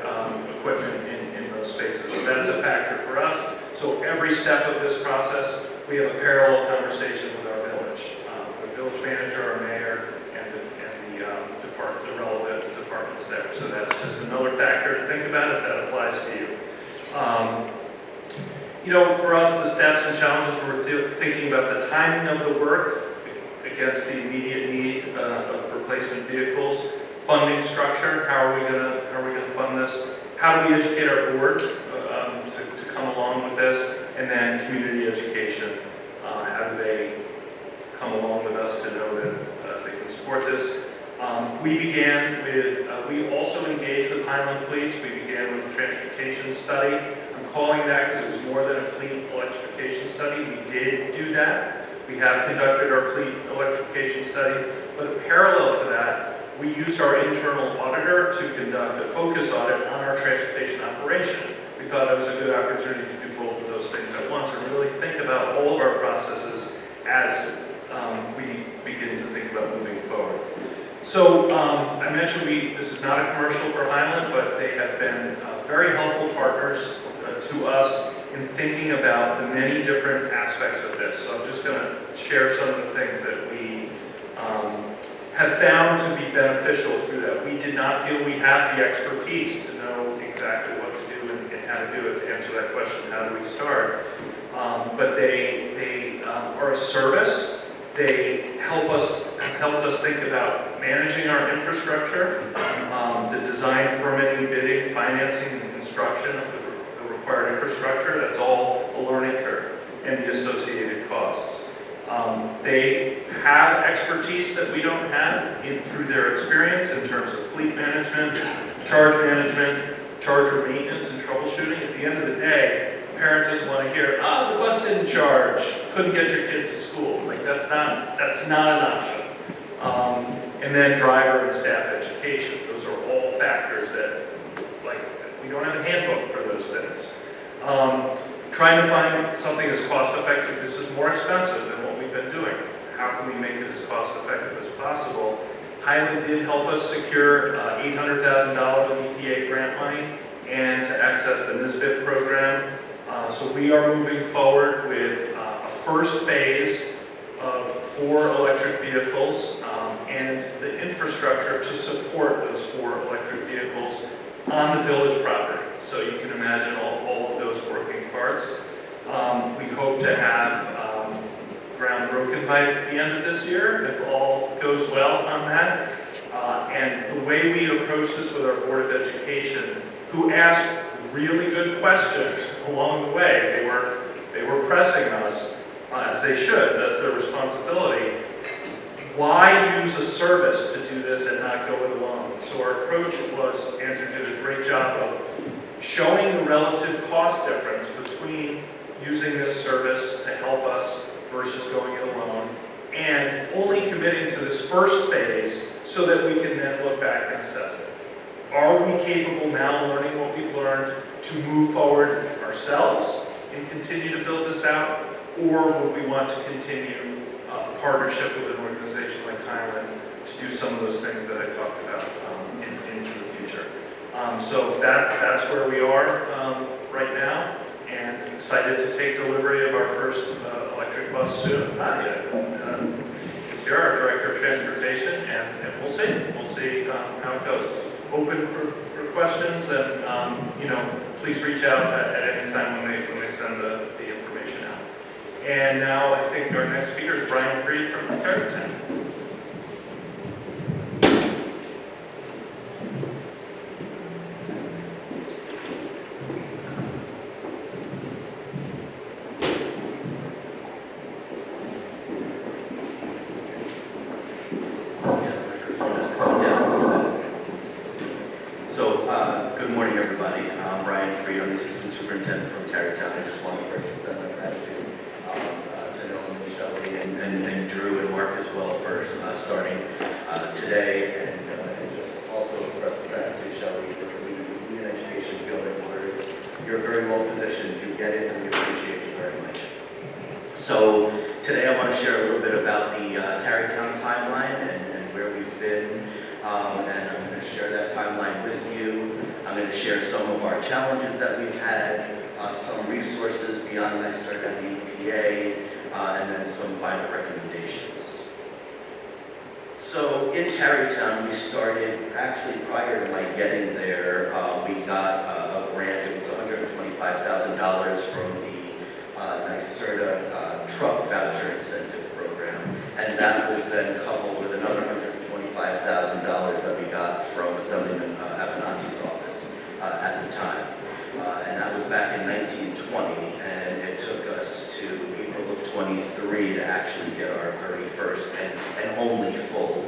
Speaker 1: equipment in those spaces. So that's a factor for us. So every step of this process, we have a parallel conversation with our village, the village manager, our mayor, and the relevant departments there. So that's just another factor to think about if that applies to you. You know, for us, the steps and challenges, we're thinking about the timing of the work against the immediate need of replacement vehicles, funding structure, how are we gonna fund this? How do we educate our board to come along with this? And then community education, how do they come along with us to know that they can support this? We also engaged with Highland Fleets. We began with a transportation study. I'm calling that because it was more than a fleet electrification study. We did do that. We have conducted our fleet electrification study, but parallel to that, we used our internal auditor to conduct a focus audit on our transportation operation. We thought it was a good opportunity to do both of those things at once and really think about all of our processes as we begin to think about moving forward. So I mentioned this is not a commercial for Highland, but they have been very helpful partners to us in thinking about the many different aspects of this. So I'm just going to share some of the things that we have found to be beneficial through that. We did not feel we had the expertise to know exactly what to do and how to do it. To answer that question, how do we start? But they are a service. They helped us think about managing our infrastructure, the design, permitting, bidding, financing, and construction of the required infrastructure. That's all a learning curve and the associated costs. They have expertise that we don't have through their experience in terms of fleet management, charger maintenance, and troubleshooting. At the end of the day, the parent doesn't want to hear, "Oh, the bus didn't charge, couldn't get your kid to school." Like that's not an option. And then driver and staff education. Those are all factors that, like, we don't have a handbook for those things. Trying to find something as cost effective. This is more expensive than what we've been doing. How can we make it as cost effective as possible? Highland did help us secure $800,000 of EPA grant money and to access the NISBIT program. So we are moving forward with a first phase of 4 electric vehicles and the infrastructure to support those 4 electric vehicles on the village property. So you can imagine all of those working parts. We hope to have ground broken by the end of this year, if all goes well on that. And the way we approach this with our Board of Education, who asked really good questions along the way, they were pressing us, as they should, that's their responsibility. Why use a service to do this and not go it alone? So our approach was, Andrew did a great job of showing the relative cost difference between using this service to help us versus going it alone, and only committing to this first phase so that we can then look back and assess it. Are we capable now, learning what we've learned, to move forward ourselves and continue to build this out, or would we want to continue a partnership with an organization like Highland to do some of those things that I talked about into the future? So that's where we are right now, and excited to take delivery of our first electric bus soon. Not yet. It's here, our Director of Transportation, and we'll see how it goes. Open for questions, and please reach out at any time when they send the information out. And now I think our next speaker is Brian Freed from Tarrytown.
Speaker 7: Good morning, everybody. I'm Brian Freed. I'm the Assistant Superintendent from Tarrytown. I just want to first extend my gratitude to Nolan and Shelley and Drew and Mark as well for starting today, and just also express gratitude to Shelley for the education field where you're very well positioned to get it, and we appreciate you very much. So today I want to share a little bit about the Tarrytown timeline and where we've been, and I'm going to share that timeline with you. I'm going to share some of our challenges that we've had, some resources beyond NYSERD and the EPA, and then some final recommendations. So in Tarrytown, we started, actually prior to my getting there, we got a grant. It was $125,000 from the NYSERDA truck voucher incentive program. And that was then coupled with another $125,000 that we got from Assemblyman Avenatti's office at the time. And that was back in 1920, and it took us to April of 23 to actually get our very first and only full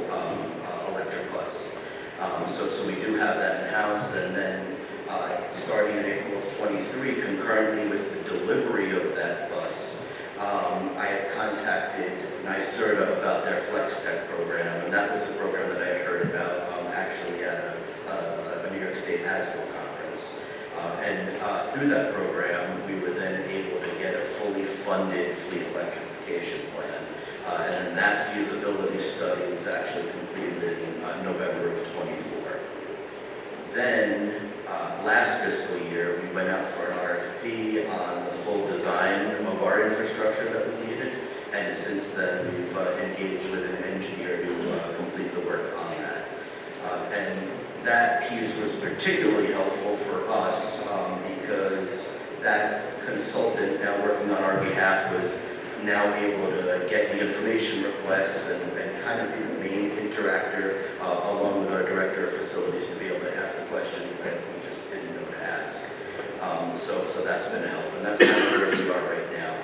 Speaker 7: electric bus. So we do have that in-house, and then starting in April of 23, concurrently with the delivery of that bus, I had contacted NYSERDA about their Flex Tech program, and that was a program that I had heard about actually at a New York State ASBIL conference. Through that program, we were then able to get a fully funded fleet electrification plan. And then that feasibility study was actually completed in November of 24. Then, last fiscal year, we went out for an RFP on the full design of our infrastructure that was needed. And since then, we've engaged with an engineer to complete the work on that. And that piece was particularly helpful for us because that consultant now working on our behalf was now able to get the information requests and kind of be the main interactor along with our director of facilities to be able to ask the questions that we just didn't know to ask. So that's been a help, and that's kind of where we are right now.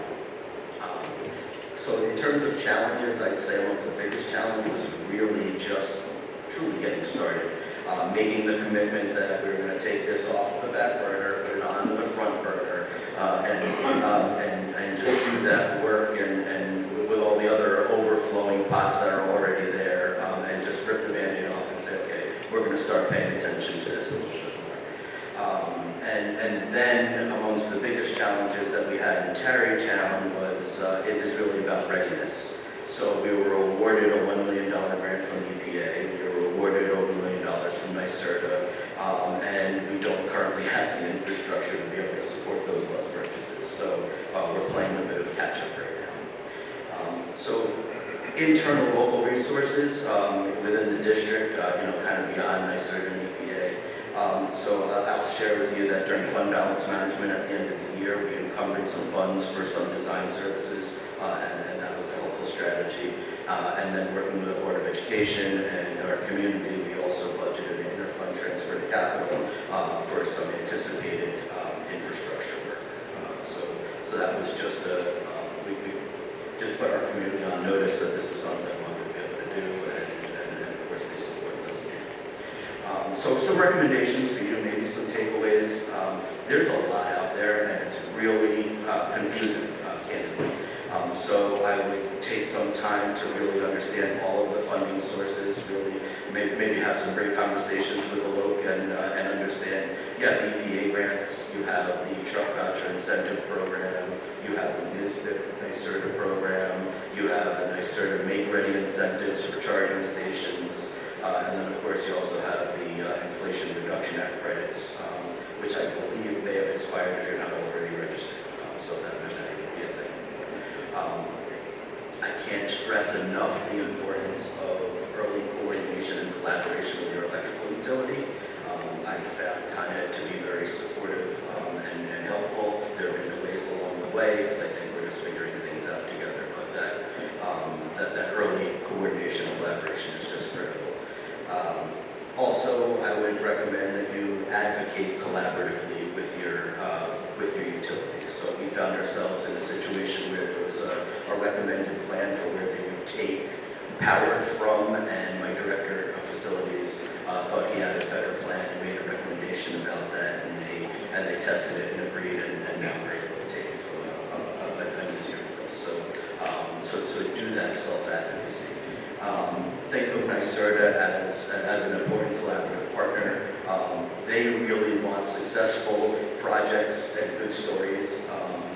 Speaker 7: So in terms of challenges, I'd say almost the biggest challenge was really just truly getting started. Making the commitment that we're going to take this off the back burner, put it onto the front burner, and just do that work and with all the other overflowing pots that are already there, and just rip the Band-Aid off and say, okay, we're going to start paying attention to this a little bit more. And then amongst the biggest challenges that we had in Tarrytown was it is really about readiness. So we were awarded a $1 million grant from the EPA. We were awarded over $1 million from NYSERDA, and we don't currently have the infrastructure to be able to support those bus purchases. So we're playing a bit of catch-up right now. So internal local resources within the district, kind of beyond NYSERDA and EPA. So I'll share with you that during fund balance management at the end of the year, we encumbered some funds for some design services, and that was a helpful strategy. And then working with the Board of Education and our community, we also budgeted an interfund transfer to capital for some anticipated infrastructure work. So that was just we just put our community on notice that this is something we wanted to be able to do, and of course they supported us. So some recommendations for you, maybe some takeaways. There's a lot out there, and it's really confusing, candidly. So I would take some time to really understand all of the funding sources, really maybe have some great conversations with the LOC and understand, the EPA grants, you have the truck voucher incentive program, you have the NYSERDA program, you have the NYSERDA make-ready incentives for charging stations, and then of course you also have the Inflation Reduction Act credits, which I believe may have expired if you're not already registered, so that might be a thing. I can't stress enough the importance of early coordination and collaboration with your electrical utility. I found Con Ed to be very supportive and helpful. There have been delays along the way because I think we're just figuring things out together. But that early coordination and collaboration is just critical. Also, I would recommend that you advocate collaboratively with your utility. So we found ourselves in a situation where there was a recommended plan for where they would take power from, and my director of facilities thought he had a better plan and made a recommendation about that, and they tested it and agreed, and now we're able to take it from an easier place. So do that self-advocacy. Think of NYSERDA as an important collaborative partner. They really want successful projects and good stories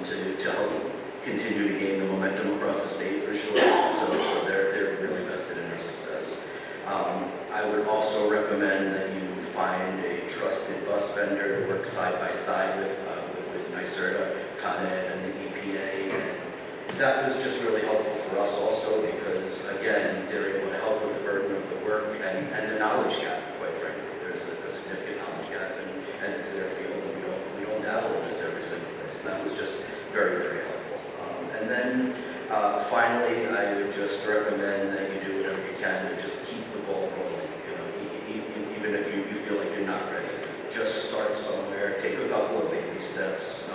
Speaker 7: to help continue to gain the momentum across the state for sure. So they're really vested in our success. I would also recommend that you find a trusted bus vendor to work side by side with NYSERDA, Con Ed, and the EPA. And that was just really helpful for us also because, again, they're able to help with the burden of work and the knowledge gap, quite frankly. There's a significant knowledge gap, and it's their field, and we don't dabble in this every single place. That was just very, very helpful. And then finally, I would just recommend that you do whatever you can to just keep the ball rolling. You know, even if you feel like you're not ready, just start somewhere, take a couple of baby steps,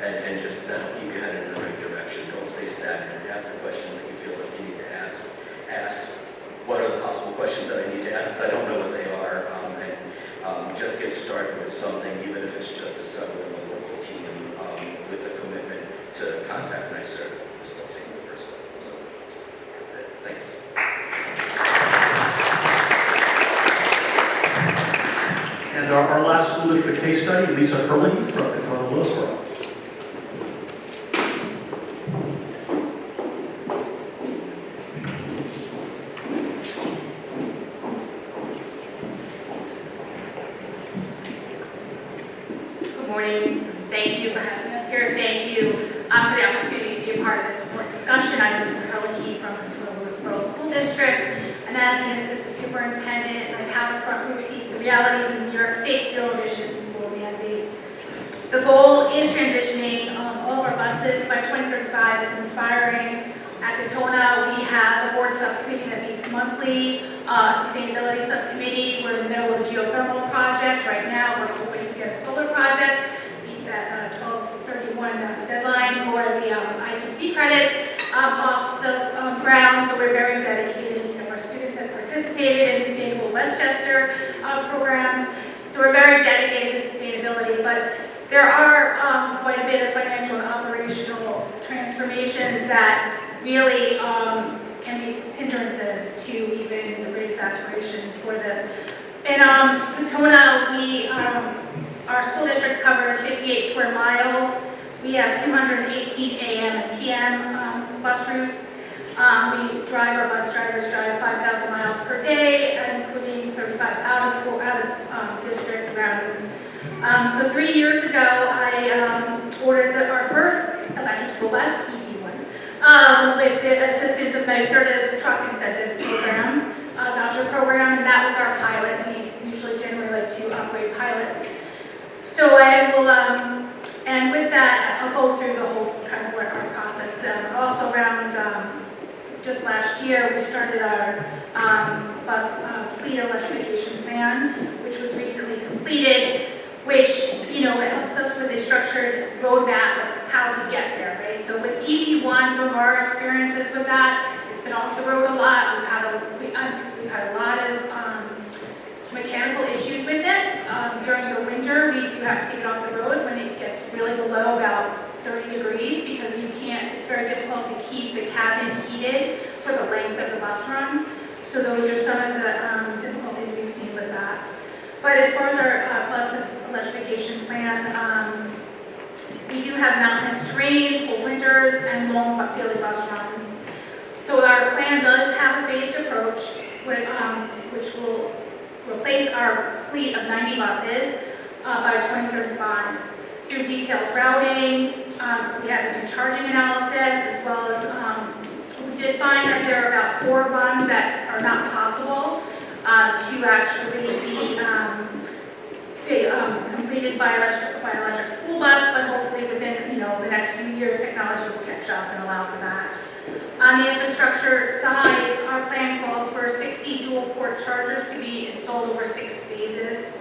Speaker 7: and just that'll keep you headed in the right direction. Don't stay stagnant. Ask the questions that you feel like you need to ask. Ask what are the possible questions that I need to ask, because I don't know what they are, and just get started with something, even if it's just assembling a local team with a commitment to contact NYSERDA. Just don't take the first step. So that's it. Thanks.
Speaker 1: And our last school district case study, Lisa Hurley from Katona Lewisboro.
Speaker 5: Good morning. Thank you for having us here. Thank you for the opportunity to be a part of this important discussion. I'm Lisa Hurley from Katona Lewisboro School District, and as an assistant superintendent, I have front row seats to the realities of New York State Zero-Emission school mandate. The goal is transitioning all of our buses by 2035. It's inspiring. At Katona, we have a board subcommittee that meets monthly, sustainability subcommittee. We're in the middle of a geothermal project. Right now, we're hoping to get a solar project, meet that 12/31 deadline for the ITC credits off the ground. So we're very dedicated. Our students have participated in Sustainable Westchester programs. So we're very dedicated to sustainability, but there are quite a bit of financial and operational transformations that really can be hindrances to even the greatest aspirations for this. In Katona, our school district covers 58 square miles. We have 218 AM and PM bus routes. Our bus drivers drive 5,000 miles per day, including 35 out of district routes. So 3 years ago, I ordered our first electric school bus, EV1, with the assistance of NYSERDA's truck incentive program, voucher program, and that was our pilot. We usually generally like to operate pilots. So I will, and with that, I'll go through the whole kind of what our process. Also around just last year, we started our bus fleet electrification plan, which was recently completed, which, you know, it helps us with a structured roadmap of how to get there, right? So with EV1, some of our experiences with that, it's been off the road a lot. We've had a lot of mechanical issues with it. During the winter, we do have to take it off the road when it gets really below about 30 degrees, because it's very difficult to keep the cabin heated for the length of the bus run. So those are some of the difficulties we've seen with that. But as far as our bus electrification plan, we do have mountainous terrain, cold winters, and long daily bus runs. So our plan does have a phased approach, which will replace our fleet of 90 buses by 2035. Through detailed routing, we had to do charging analysis, as well as we did find that there are about 4 runs that are not possible to actually be completed by an electric school bus, but hopefully within the next few years, technology will catch up and allow for that. On the infrastructure side, our plan calls for 60 dual port chargers to be installed over 6 phases.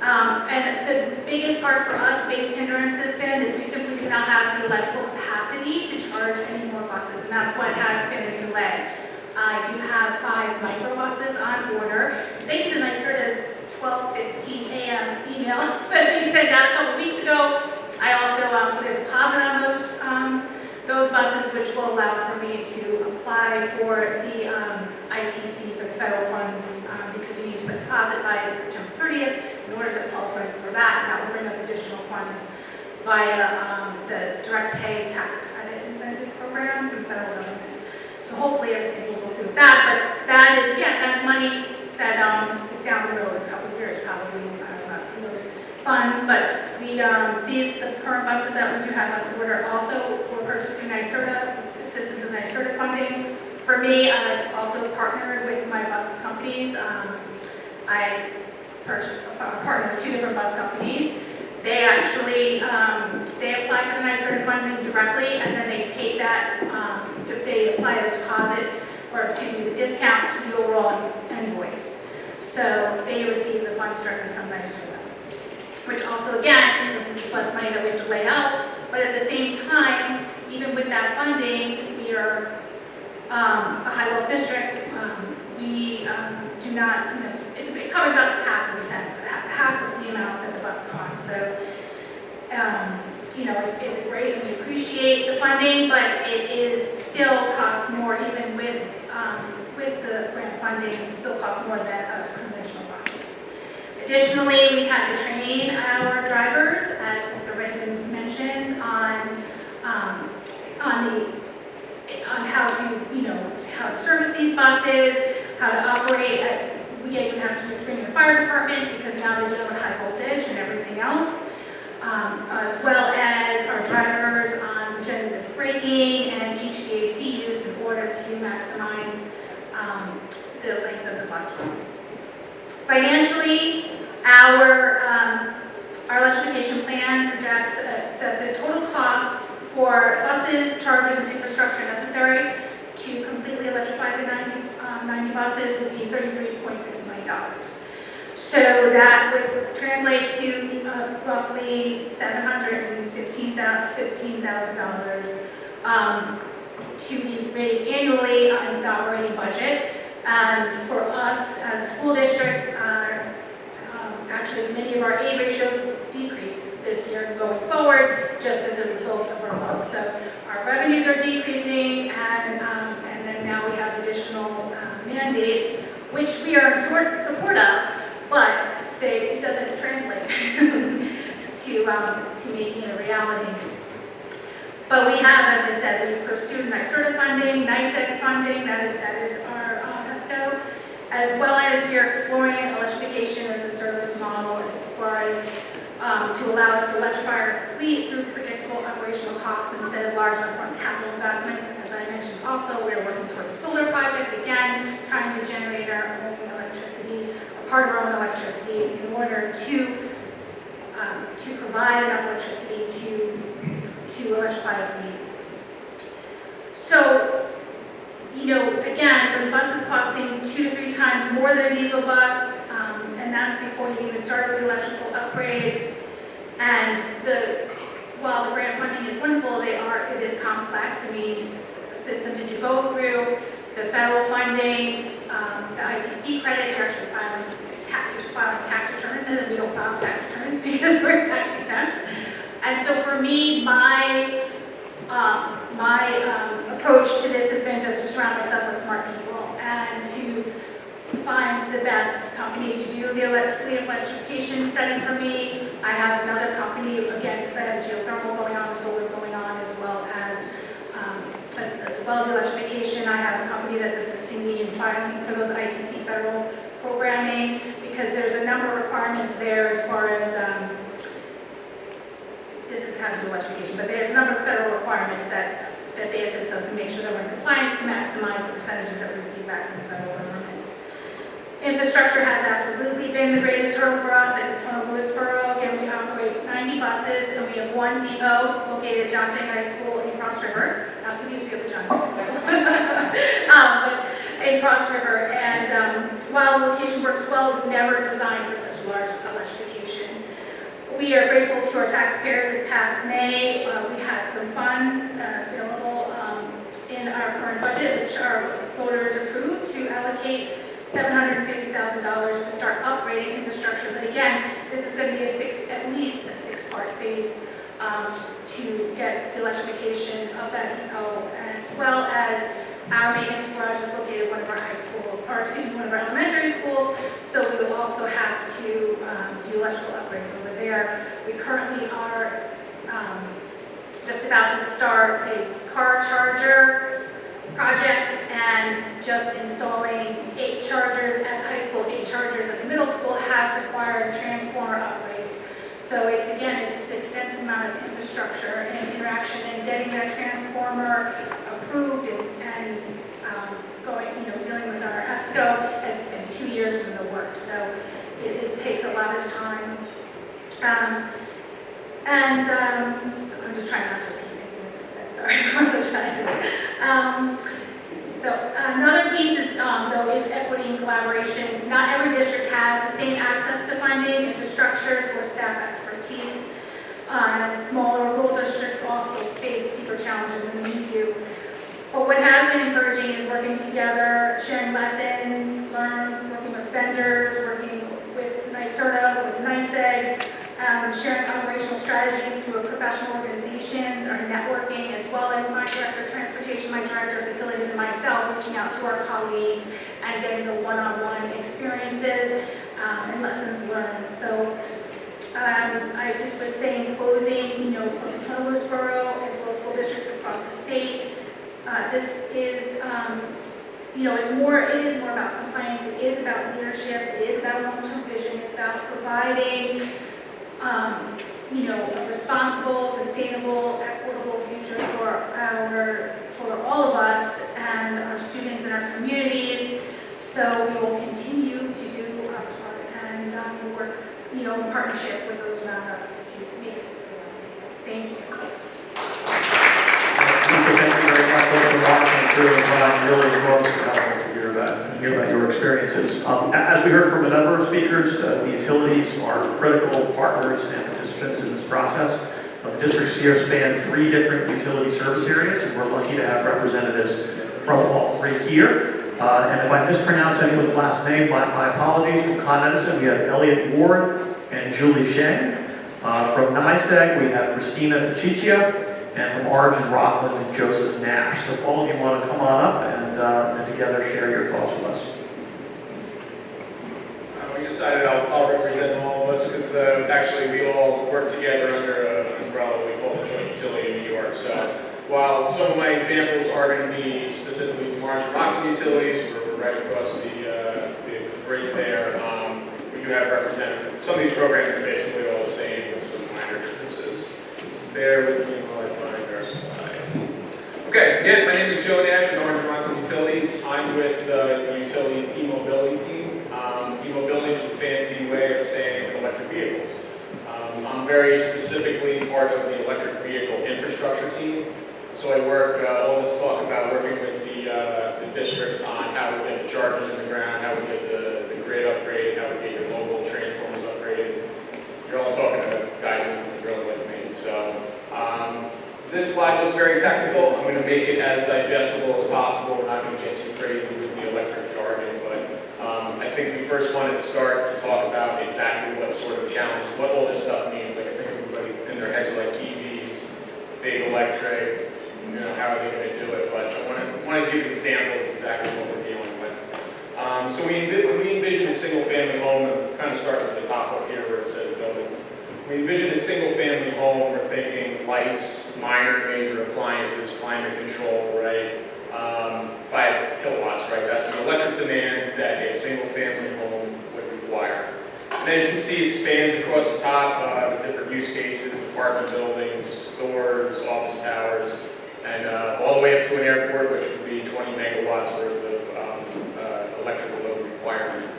Speaker 5: And the biggest part for us, base hindrance has been, is we simply do not have the electrical capacity to charge any more buses, and that's what has been a delay. I do have 5 microbuses on order. Thank you to NYSERDA's 12:15 a.m. email that we sent out a couple weeks ago. I also put a deposit on those buses, which will allow for me to apply for the ITC for the federal funds, because you need to put a deposit by September 30th in order to qualify for that. That will bring us additional funds via the direct pay tax credit incentive program from the federal government. So hopefully everything will go through that, but that is, that's money that is down the road a couple of years probably. I don't know, some of those funds, but the current buses that we do have on order also were purchased through NYSERDA, assistance of NYSERDA funding. For me, I've also partnered with my bus companies. I partnered with 2 different bus companies. They actually, they apply for the NYSERDA funding directly, and then they take that, they apply the deposit, or excuse me, the discount to the overall invoice. So they receive the funds directly from NYSERDA, which also, again, just less money that we have to lay out, but at the same time, even with that funding, we are a high-level district. We do not, it covers up half of the amount that the bus costs. So, it's great, and we appreciate the funding, but it is still costs more, even with the grant funding, it still costs more than a conventional bus. Additionally, we had to train our drivers, as has already been mentioned, on how to service these buses, how to operate. We even have to bring in the fire department because now they deal with high voltage and everything else, as well as our drivers on regenerative braking and HVAC use in order to maximize the length of the bus runs. Financially, our electrification plan projects that the total cost for buses, chargers, and infrastructure necessary to completely electrify the 90 buses would be $33.6 million. So that would translate to roughly $715,000 to be raised annually on the operating budget. And for us as a school district, actually many of our A ratios will decrease this year and going forward just as a result of our loss. So our revenues are decreasing, and then now we have additional mandates, which we are in support of, but it doesn't translate to making it a reality. But we have, as I said, we pursued NYSERDA funding, NYSEG funding, that is our PESCO, as well as we are exploring electrification as a service model as far as to allow us to electrify our fleet through predictable operational costs instead of large upfront capital investments. As I mentioned also, we are working towards a solar project, again, trying to generate our own electricity, a part of our own electricity in order to provide enough electricity to electrify the fleet. So, again, the bus is costing 2 to 3 times more than a diesel bus, and that's before you even start with the electrical upgrades. And while the grant funding is wonderful, it is complex. I mean, the system that you go through, the federal funding, the ITC credits, you're actually filing tax returns, and then we don't file tax returns because we're tax exempt. And so for me, my approach to this has been just to surround myself with smart people and to find the best company to do the electrification setting for me. I have another company, again, because I have geothermal going on, solar going on, as well as electrification. I have a company that's assisting me in filing for those ITC federal programming, because there's a number of requirements there as far as this is how to do electrification, but there's a number of federal requirements that they assist us to make sure that we're in compliance to maximize the percentages that we receive back from the federal government. Infrastructure has absolutely been the greatest hurdle for us at the town of Lewisboro. Again, we operate 90 buses, and we have 1 depot located at John Jay High School in Cross River. We used to be at the John Jay High School. But in Cross River. And while the location works well, it was never designed for such large electrification. We are grateful to our taxpayers. This past May, we had some funds available in our current budget, which our voters approved, to allocate $750,000 to start upgrading infrastructure. But again, this is going to be at least a 6-part phase to get the electrification of that depot, as well as our maintenance garage is located at one of our high schools, or excuse me, one of our elementary schools. So we will also have to do electrical upgrades over there. We currently are just about to start a car charger project and just installing 8 chargers at the high school, 8 chargers at the middle school has required a transformer upgrade. So it's just an extensive amount of infrastructure and interaction and getting that transformer approved and dealing with our ESCO has been 2 years in the works, so it takes a lot of time. So I'm just trying not to repeat anything I said, sorry, I apologize. So another piece is, though, is equity and collaboration. Not every district has the same access to funding, infrastructures, or staff expertise. Smaller rural districts also face steeper challenges than we do. But what has been encouraging is working together, sharing lessons, working with vendors, working with NYSERDA, with NYSEG, sharing operational strategies through professional organizations, our networking, as well as my director of transportation, my director of facilities, and myself reaching out to our colleagues and getting the one-on-one experiences and lessons learned. So I just would say in closing, for Potomac Borough, as well as school districts across the state, this is, it is more about compliance, it is about leadership, it is about long-term vision, it's about providing, a responsible, sustainable, equitable future for all of us and our students and our communities. So we will continue to do our part and work, in partnership with those around us to make it. Thank you.
Speaker 1: Lisa, thank you very much for walking through and Brian really was to hear about your experiences. As we heard from a number of speakers, the utilities are critical partners and participants in this process. The districts here span 3 different utility service areas, and we're lucky to have representatives from all 3 here. And if I mispronounce anyone's last name, my apologies. From Con Edison, we have Elliot Ward and Julie Sheng. From NYSEG, we have Christina Pachichia. And from Origin Rockland, Joseph Nash. So all of you want to come on up and together share your thoughts with us.
Speaker 8: We decided I'll represent all of us because actually we all work together under an umbrella we call the Joint Utility in New York. So while some of my examples are going to be specifically from Origin Rockland Utilities, we're right across the bridge there, we do have representatives. Some of these programs are basically all the same with some minor differences. Bear with me while I find our slides. Okay, again, my name is Joe Nash with Origin Rockland Utilities. I'm with the utilities e-mobility team. E-mobility is a fancy way of saying electric vehicles. I'm very specifically part of the electric vehicle infrastructure team. So I work, all this talk about working with the districts on how we get the chargers in the ground, how we get the grid upgraded, how we get your mobile transformers upgraded. You're all talking to guys and girls like me. So this slide looks very technical. I'm going to make it as digestible as possible. We're not going to get too crazy with the electric jargon, but I think we first wanted to start to talk about exactly what sort of challenge, what all this stuff means. Like I think everybody in their heads are like EVs, big electric, how are they going to do it? But I want to give you examples of exactly what we're dealing with. So when we envision a single-family home, and kind of start with the top up here where it says buildings. We envision a single-family home, we're thinking lights, minor major appliances, climate control, right? 5 kilowatts, right? That's an electric demand that a single-family home would require. And as you can see, it spans across the top with different use cases, apartment buildings, stores, office towers, and all the way up to an airport, which would be 20 megawatts worth of electrical load requirement.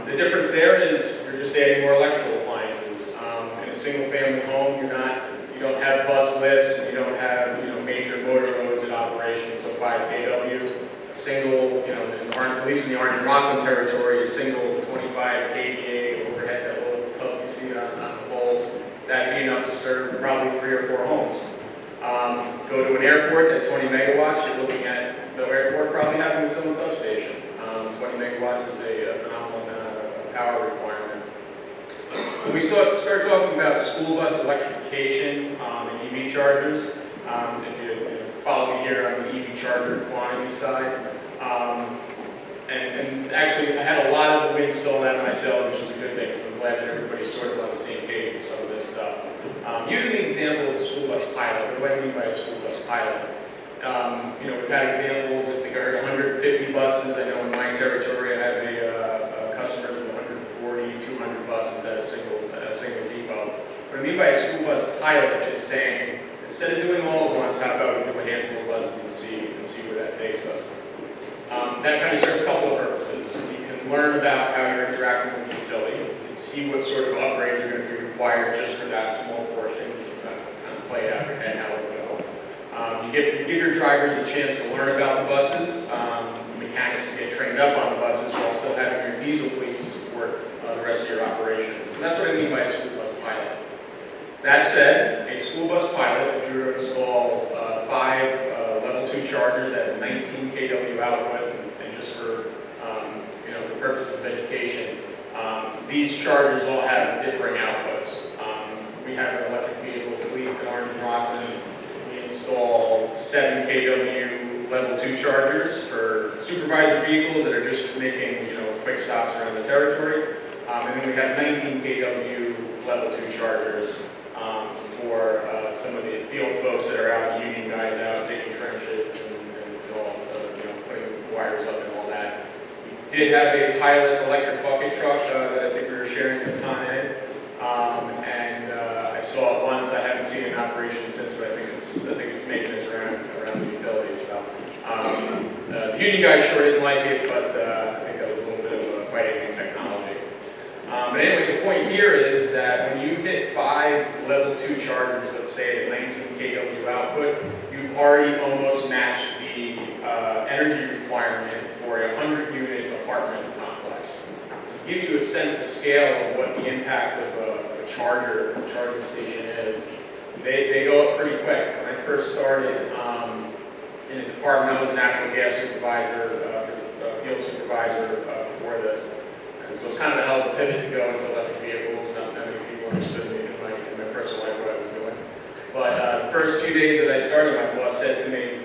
Speaker 8: The difference there is you're just adding more electrical appliances. In a single-family home, you don't have bus lifts, you don't have major motor roads in operation. So 5 kW, a single, at least in the Origin Rockland territory, a single 25 kVA overhead, that little hub you see on the poles, that'd be enough to serve probably 3 or 4 homes. Go to an airport at 20 megawatts, you're looking at the airport probably having its own substation. 20 megawatts is a phenomenal amount of power requirement. When we start talking about school bus electrification and EV chargers, if you follow me here on the EV charger quantity side, and actually I had a lot of the wings sold out myself, which is a good thing, because I'm glad that everybody's sort of on the same page with some of this stuff. Using the example of the school bus pilot, what do I mean by a school bus pilot? We've had examples, I think I heard 150 buses. I know in my territory I have a customer with 140, 200 buses at a single depot. What I mean by a school bus pilot is saying, instead of doing all at once, how about we do a handful of buses and see where that takes us. That kind of serves a couple of purposes. You can learn about how you're interacting with the utility. You can see what sort of upgrades are going to be required just for that small portion. You can kind of play it out in your head how it will go. You give your drivers a chance to learn about the buses. Mechanics can get trained up on the buses while still having your diesel fleet to support the rest of your operations. So that's what I mean by a school bus pilot. That said, a school bus pilot, if you were to install 5 level 2 chargers at 19 kW output, and just for the purposes of education, these chargers all have differing outputs. We have an electric vehicle fleet at Orange and Rockland. We install 7 kW level 2 chargers for supervisor vehicles that are just making quick stops around the territory. And then we have 19 kW level 2 chargers for some of the field folks that are out, union guys out, taking trenches and all, putting wires up and all that. We did have a pilot electric bucket truck that I think we were sharing with Con Ed. And I saw it once. I haven't seen it in operation since, but I think it's making its around the utilities. So, the union guys sure didn't like it, but I think that was a little bit of a fighting technology. But anyway, the point here is that when you hit 5 level 2 chargers, let's say at 19 kW output, you've already almost matched the energy requirement for a 100-unit apartment complex. So to give you a sense of scale of what the impact of a charging station is, they go up pretty quick. When I first started in the department, I was a natural gas supervisor, field supervisor before this. And so it's kind of a hell of a pivot to go into electric vehicles. Not many people understood me in my personal life what I was doing. But the first few days that I started, my boss said to me,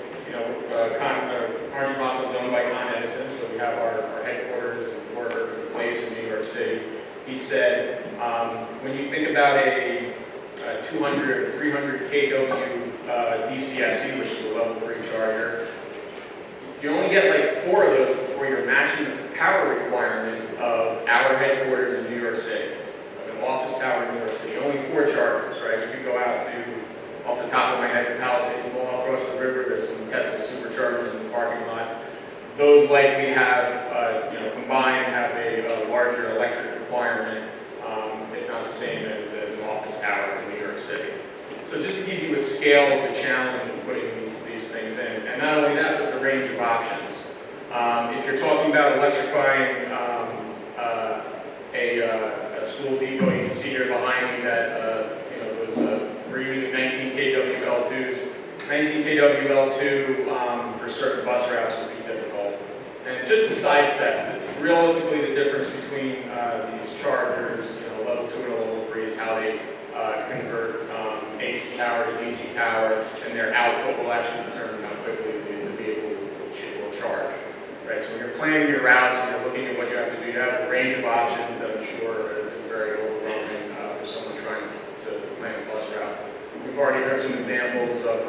Speaker 8: Orange and Rockland is owned by Con Edison, so we have our headquarters and work in place in New York City. He said, when you think about a 200 or 300 kW DCFC, which is a level 3 charger, you only get like 4 of those before you're matching the power requirement of our headquarters in New York City, of an office tower in New York City. Only 4 chargers, right? You can go out to, off the top of my head, Palisades Mall across the river. There's some Tesla superchargers in the parking lot. Those likely have, combined have a larger electric requirement, if not the same as an office tower in New York City. So just to give you a scale of the challenge of putting these things in, and not only that, but the range of options. If you're talking about electrifying a school depot, you can see here behind me that we're using 19 kW L2s. 19 kW L2 for certain bus routes would be difficult. And just to sidestep, realistically, the difference between these chargers, level 2 and level 3, is how they convert AC power to DC power, and their output will actually determine how quickly the vehicle will charge. Right, so when you're planning your routes and you're looking at what you have to do, you have a range of options that I'm sure is very overwhelming for someone trying to plan a bus route. We've already heard some examples of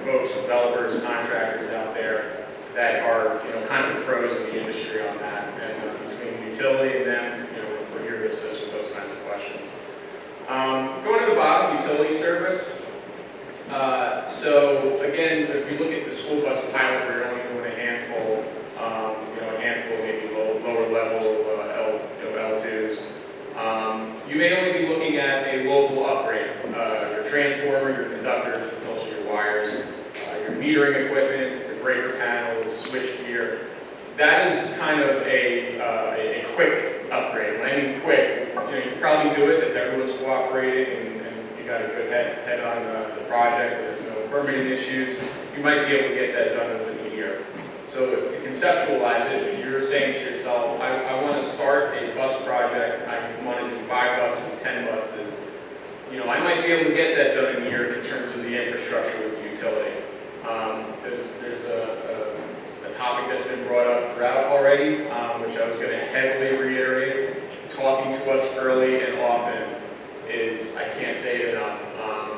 Speaker 8: folks, developers, contractors out there that are, kind of the pros in the industry on that. And between the utility and them, we're here to assist with those kinds of questions. Going to the bottom, utility service. So again, if you look at the school bus pilot, we're only doing a handful maybe lower level L2s. You may only be looking at a local upgrade. Your transformer, your conductors, also your wires, your metering equipment, your breaker panels, switch gear. That is kind of a quick upgrade. When I mean quick, you can probably do it if everyone's cooperating and you got a good head on the project. There's no permitting issues. You might be able to get that done within a year. So to conceptualize it, if you're saying to yourself, I want to start a bus project, I want to do 5 buses, 10 buses, I might be able to get that done in a year in terms of the infrastructure with the utility. There's a topic that's been brought up throughout already, which I was going to heavily reiterate. Talking to us early and often is, I can't say it enough.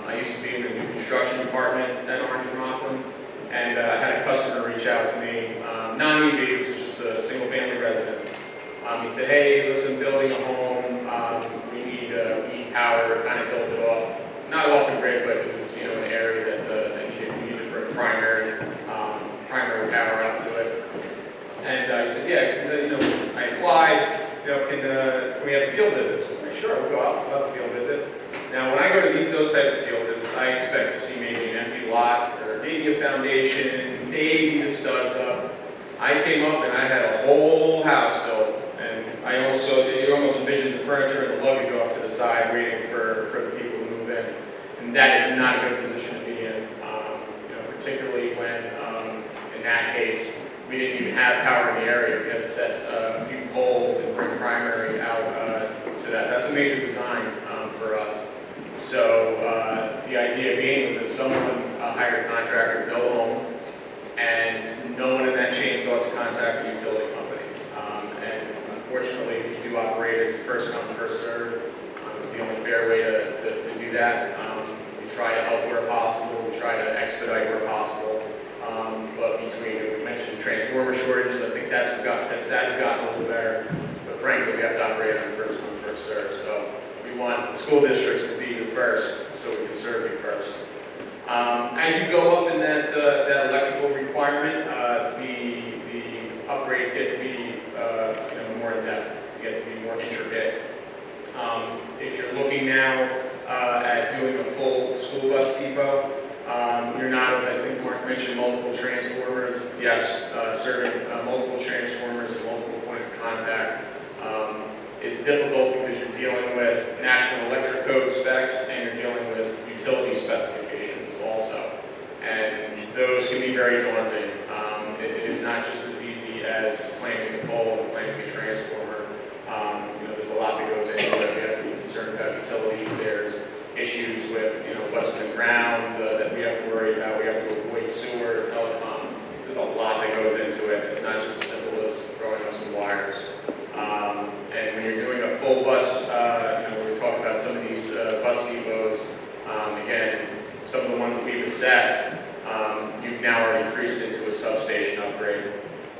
Speaker 8: I used to be in the new construction department at Orange and Rockland, and I had a customer reach out to me, non-EV, this is just a single-family residence. He said, hey, listen, building a home, we need power, kind of built it off, not off the grid, but it was, an area that needed primary power out to it. maybe a foundation, maybe the studs up. I came up and I had a whole house built, and you almost envisioned the furniture and the luggage off to the side waiting for the people to move in. And that is not a good position to be in, particularly when, in that case, we didn't even have power in the area. We had to set a few poles and bring primary out to that. That's a major design for us. So the idea being was that someone hired a contractor to build a home, and no one in that chain thought to contact the utility company. And unfortunately, we do operate as a first come, first serve. It's the only fair way to do that. We try to help where possible. We try to expedite where possible. But between, we mentioned transformer shortages, I think that has gotten a little better. But frankly, we have to operate on a first come, first serve. So we want the school districts to be the first, so we can serve you first. As you go up in that electrical requirement, the upgrades get to be more in depth, get to be more intricate. If you're looking now at doing a full school bus depot, you're not, I think Mark mentioned multiple transformers. Yes, serving multiple transformers and multiple points of contact is difficult because you're dealing with National Electric Code specs and you're dealing with utility specifications also. And those can be very daunting. It is not just as easy as planting a pole and planting a transformer. There's a lot that goes into it. We have to be concerned about utilities. There's issues with, what's in the ground that we have to worry about. We have to avoid sewer, telecom. There's a lot that goes into it. It's not just as simple as throwing up some wires. And when you're doing a full bus, we talk about some of these bus depots. Again, some of the ones that we've assessed, you've now already increased into a substation upgrade.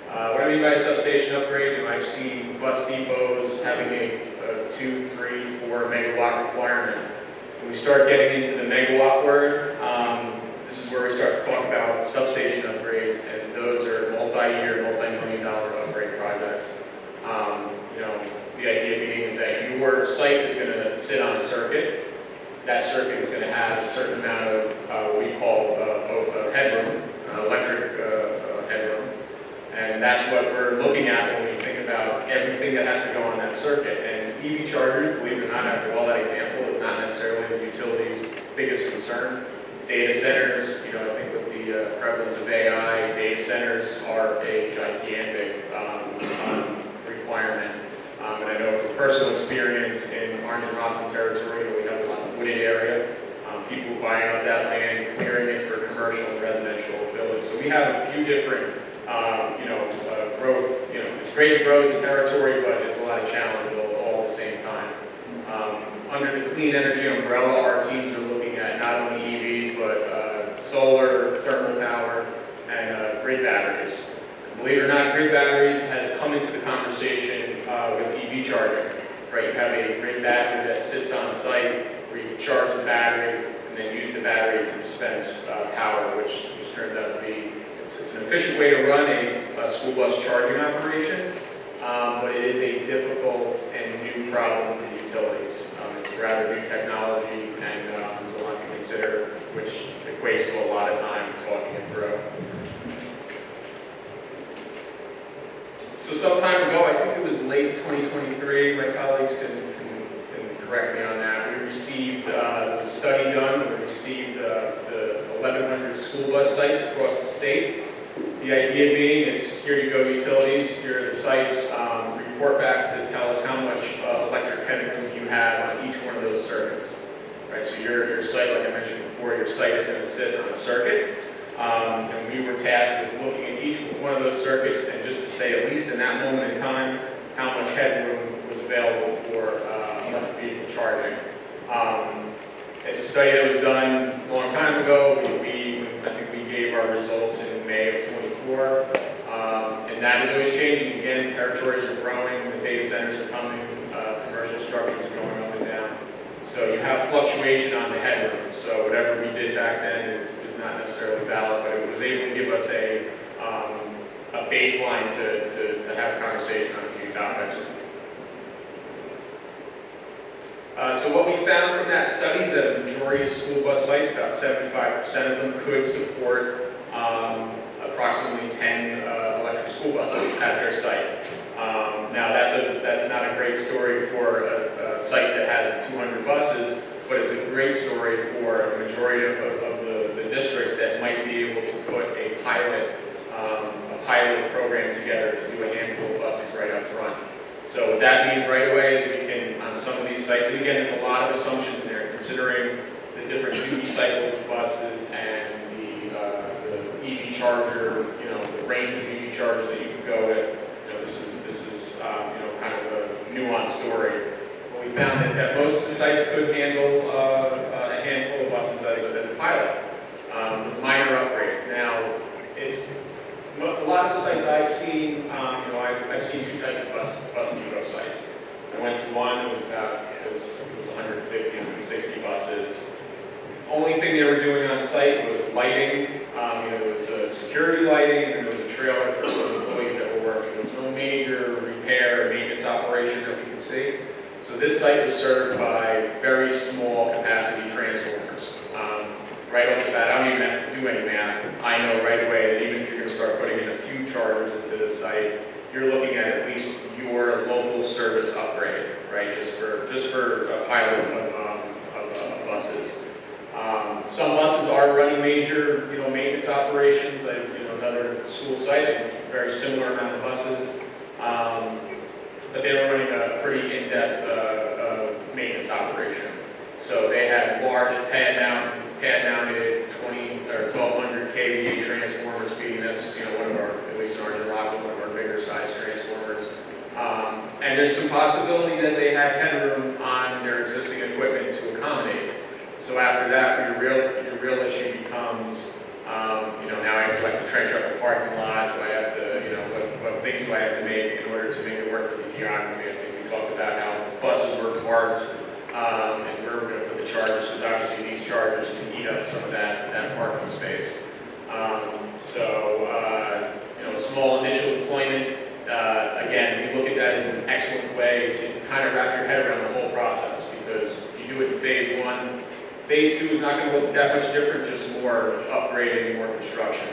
Speaker 8: What I mean by substation upgrade, I've seen bus depots having a 2, 3, 4 megawatt requirement. When we start getting into the megawatt word, this is where we start to talk about substation upgrades, and those are multi-year, multi-million-dollar upgrade projects. The idea being is that your site is going to sit on a circuit. That circuit is going to have a certain amount of what we call both headroom, electric headroom, and that's what we're looking at when we think about everything that has to go on that circuit. And EV chargers, believe it or not, after all that example, is not necessarily the utility's biggest concern. Data centers, I think with the prevalence of AI, data centers are a gigantic requirement. And I know from personal experience in Orange and Rockland territory, we have a lot of wooded area, people buying up that land, clearing it for commercial and residential buildings. So we have a few different, growth. It's great to grow as a territory, but it's a lot of challenge all at the same time. Under the clean energy umbrella, our teams are looking at not only EVs, but solar, thermal power, and grid batteries. Believe it or not, grid batteries has come into the conversation with EV charging. Right, you have a grid battery that sits on site where you charge the battery and then use the battery to dispense power, which turns out to be it's an efficient way to run a school bus charging operation, but it is a difficult and new problem for utilities. It's a rather new technology, and there's a lot to consider, which equates to a lot of time talking it through. So some time ago, I think it was late 2023, my colleagues can correct me on that, we received, there was a study done, we received the 1,100 school bus sites across the state. The idea being is, here you go utilities, here are the sites, report back to tell us how much electric headroom you have on each one of those circuits. Right, so your site, like I mentioned before, your site is going to sit on a circuit. And we were tasked with looking at each one of those circuits and just to say, at least in that moment in time, how much headroom was available for electric vehicle charging. It's a study that was done a long time ago. I think we gave our results in May of 24. And that is always changing. Again, territories are growing, the data centers are coming, commercial structures are going up and down. So you have fluctuation on the headroom. So whatever we did back then is not necessarily valid, but it was able to give us a baseline to have a conversation on a few topics. So what we found from that study is that a majority of school bus sites, about 75% of them, could support approximately 10 electric school buses at their site. Now that's not a great story for a site that has 200 buses, but it's a great story for a majority of the districts that might be able to put a pilot program together to do a handful of buses right up front. So what that means right away is we can, on some of these sites, and again, there's a lot of assumptions there, considering the different duty cycles of buses and the EV charger, the range of EV chargers that you can go with. This is kind of a nuanced story. But we found that most of the sites could handle a handful of buses as a pilot, with minor upgrades. Now, a lot of the sites I've seen, I've seen two types of bus depot sites. I went to one, it was 150, 160 buses. Only thing they were doing on site was lighting. There was a security lighting, and there was a trailer for some employees that were working. There was no major repair or maintenance operation that we could see. So this site was served by very small capacity transformers. Right off the bat, I don't even have to do any math. I know right away that even if you're going to start putting in a few chargers into the site, you're looking at least your local service upgrade, right? Just for a pilot of buses. Some buses are running major, maintenance operations. Another school site, a very similar amount of buses, but they were running a pretty in-depth maintenance operation. So they had large pad-mounted 20 or 1200 kVA transformers feeding us, one of our, at least in Argent Rockland, one of our bigger size transformers. And there's some possibility that they had headroom on their existing equipment to accommodate. So after that, your real issue becomes, now I have to trench up a parking lot. Do I have to, what things do I have to make in order to make it work with the geography? I think we talked about how buses were parked, and where we're going to put the chargers, because obviously these chargers can eat up some of that parking space. A small initial deployment, again, we look at that as an excellent way to kind of wrap your head around the whole process, because you do it in phase one. Phase two is not going to look that much different, just more upgrading, more construction.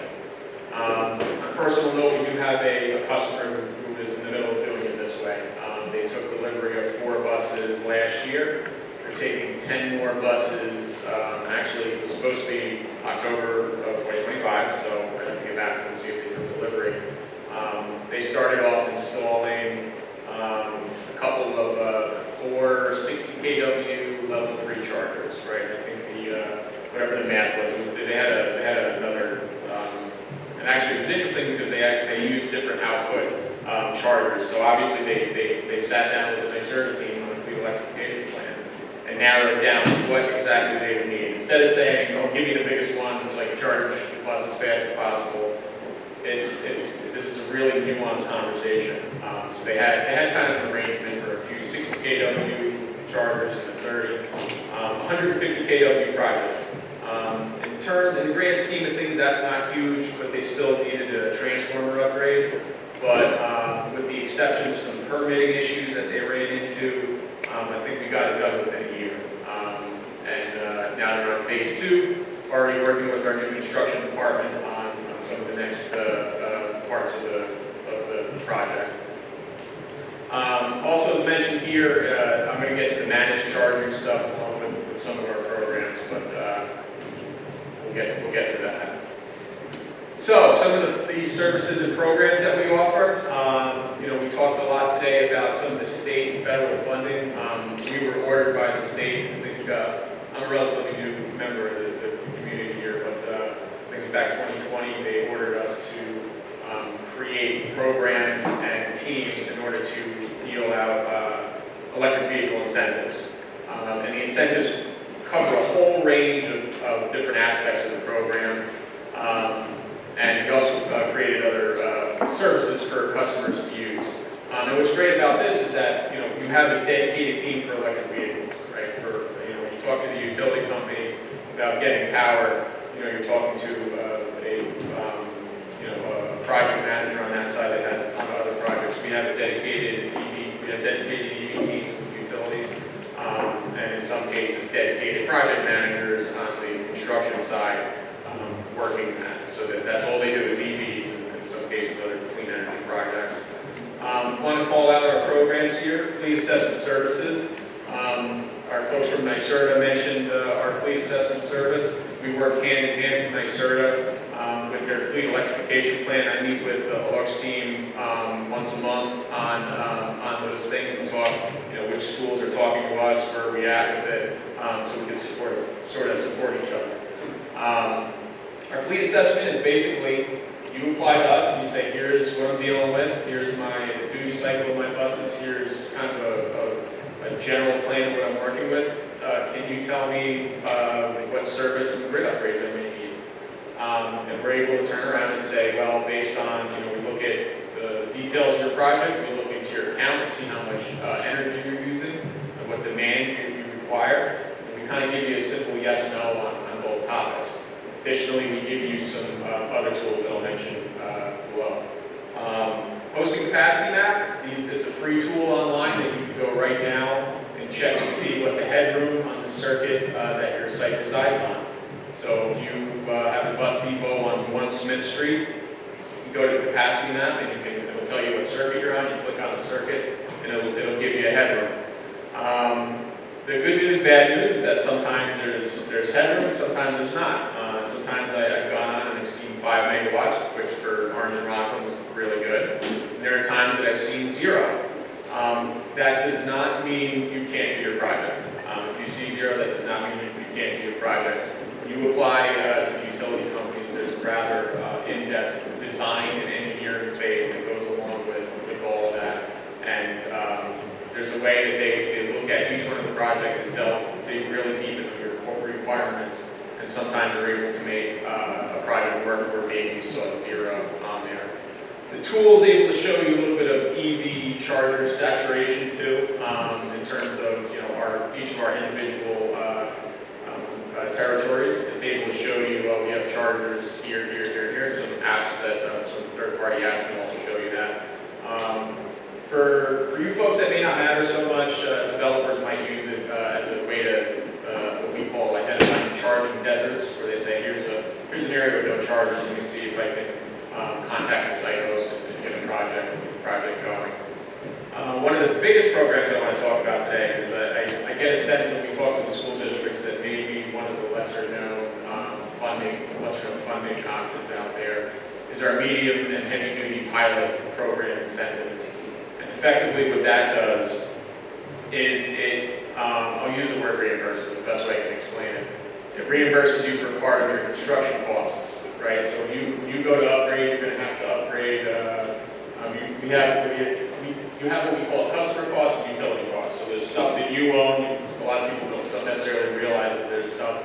Speaker 8: On a personal note, we do have a customer who is in the middle of doing it this way. They took delivery of 4 buses last year. They're taking 10 more buses. Actually, it was supposed to be October of 2025, so I have to get back and see if they took delivery. They started off installing a couple of 4 60 kW level 3 chargers, right? I think whatever the math was, they had another, and actually it was interesting because they used different output chargers. So obviously they sat down with the NYSERDA team on a fleet electrification plan and narrowed down what exactly they would need. Instead of saying, "Oh, give me the biggest one, it's like charge the bus as fast as possible," this is a really nuanced conversation. So they had kind of an arrangement for a few 60 kW chargers and a 30, 150 kW project. In the grand scheme of things, that's not huge, but they still needed a transformer upgrade. But with the exception of some permitting issues that they ran into, I think we got it done within a year. Now they're on phase 2, already working with our new construction department on some of the next parts of the project. Also, as mentioned here, I'm going to get to the managed charging stuff along with some of our programs, but we'll get to that. So, some of these services and programs that we offer, we talked a lot today about some of the state and federal funding. We were ordered by the state. I think I'm a relatively new member of the community here, but I think it was back 2020, they ordered us to create programs and teams in order to deal out electric vehicle incentives. And the incentives cover a whole range of different aspects of the program. And we also created other services for customers to use. And what's great about this is that you have a dedicated team for electric vehicles, right? When you talk to the utility company about getting power, you're talking to a project manager on that side that has a ton of other projects. We have a dedicated EV team for utilities, and cases, dedicated project managers on the construction side working that. So that's all they do is EVs, and in some cases other clean energy projects. Want to call out our programs here, fleet assessment services. Our folks from NYSERDA mentioned our fleet assessment service. We work hand in hand with NYSERDA with their fleet electrification plan. I meet with the Hawks team once a month on those things and talk, which schools are talking to us, where we at with it, so we can support each other. Our fleet assessment is basically, you apply to us and you say, here's what I'm dealing with, here's my duty cycle of my buses, here's kind of a general plan of what I'm working with. Can you tell me what service and grid upgrades I may need? And we're able to turn around and say, well, based on, we look at the details of your project, we look into your account and see how much energy you're using and what demand you require. And we kind of give you a simple yes/no on both topics. Additionally, we give you some other tools that I'll mention below. Hosting capacity map, this is a free tool online that you can go right now and check to see what the headroom on the circuit that your site resides on. So if you have a bus depot on 1 Smith Street, you go to the capacity map and it'll tell you what circuit you're on, you click on the circuit, and it'll give you a headroom. The good news, bad news is that sometimes there's headroom and sometimes there's not. Sometimes I've gone on and I've seen 5 megawatts, which for Orange and Rockland is really good. And there are times that I've seen 0. That does not mean you can't do your project. If you see 0, that does not mean you can't do your project. When you apply to utility companies, there's a rather in-depth design and engineering phase that goes along with all of that. And there's a way that they look at each one of the projects and dig really deep into your corporate requirements. And sometimes they're able to make a project work where maybe you saw 0 on there. The tool is able to show you a little bit of EV charger saturation too, in terms of each of our individual territories. It's able to show you we have chargers here. Some apps some third-party apps can also show you that. For you folks that may not matter so much, developers might use it as a way to what we call identifying charging deserts, where they say here's an area with no chargers. Let me see if I can contact the site host and get a project going. One of the biggest programs I want to talk about today is that I get a sense that we talk to the school districts that maybe one of the lesser known funding options out there is our medium and heavy duty pilot program incentives. And effectively what that does is I'll use the word reimburses, the best way I can explain it. It reimburses you for part of your construction costs, right? So you go to upgrade, you're going to have to upgrade. You have what we call customer costs and utility costs. So there's stuff that you own. A lot of people don't necessarily realize that there's stuff,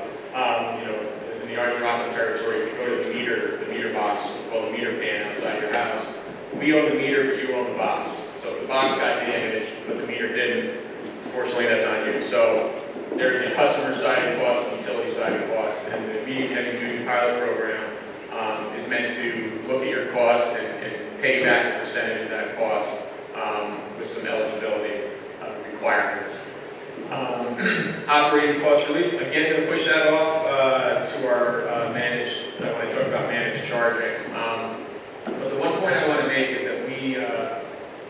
Speaker 8: in the Orange and Rockland territory. If you go to the meter box, called the meter pan outside your house, we own the meter, but you own the box. So if the box got damaged, but the meter didn't, unfortunately that's on you. So there's a customer side cost and utility side cost, and the medium heavy duty pilot program is meant to look at your costs and pay back a percentage of that cost with some eligibility requirements. Operating cost relief, again, going to push that off to our managed, when I talk about managed charging. But the one point I want to make is that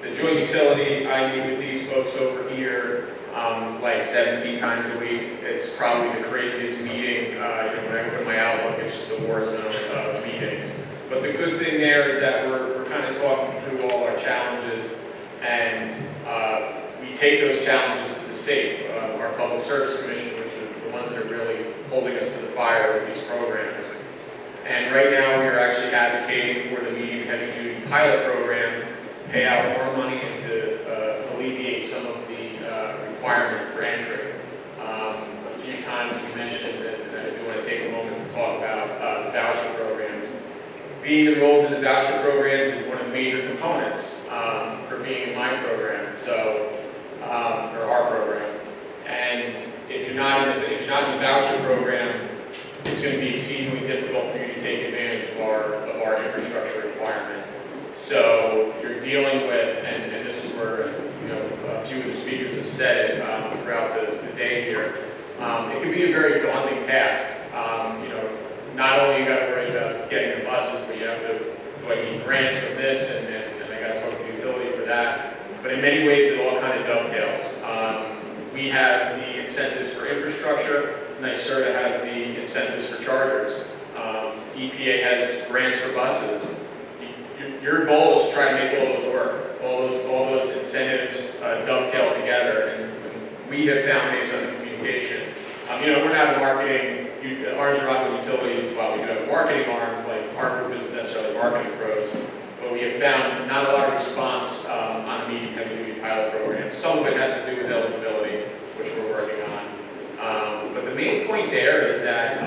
Speaker 8: the joint utility, I meet with these folks over here like 17 times a week. It's probably the craziest meeting. When I open my Outlook, it's just a war zone of meetings. But the good thing there is that we're kind of talking through all our challenges, and we take those challenges to the state, our Public Service Commission, which are the ones that are really holding us to the fire with these programs. And right now, we are actually advocating for the medium heavy duty pilot program to pay out more money and to alleviate some of the requirements for entry. A few times you mentioned that if you want to take a moment to talk about the voucher programs. Being enrolled in the voucher programs is one of the major components for being in my program, or our program. And if you're not in the voucher program, it's going to be exceedingly difficult for you to take advantage of our infrastructure requirement. So you're dealing with, and this is where a few of the speakers have said it throughout the day here, It can be a very daunting task. Not only you got to worry about getting the buses, but you have to, do I need grants from this, and I got to talk to the utility for that. But in many ways, it all kind of dovetails. We have the incentives for infrastructure. NYSERDA has the incentives for chargers. EPA has grants for buses. Your goal is to try to make all those work. All those incentives dovetail together, and we have found based on the communication. We're not marketing. Orange Rock Utilities, while we do have a marketing arm, like our group isn't necessarily marketing pros, but we have found not a lot of response on the medium heavy-duty pilot program. Some of it has to do with eligibility, which we're working on. But the main point there is that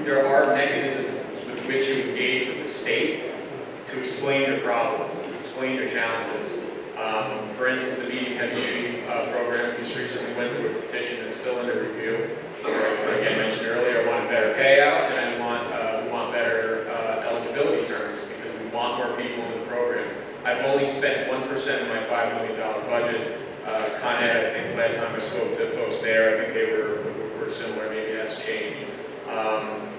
Speaker 8: there are mechanisms with which you engage with the state to explain your problems, to explain your challenges. For instance, the medium heavy-duty program just recently went through a petition that's still under review. Again, mentioned earlier, I want better payout, and we want better eligibility terms because we want more people in the program. I've only spent 1% of my $5 million budget. Con Ed, I think last time I spoke to folks there, I think they were similar. Maybe that's changed.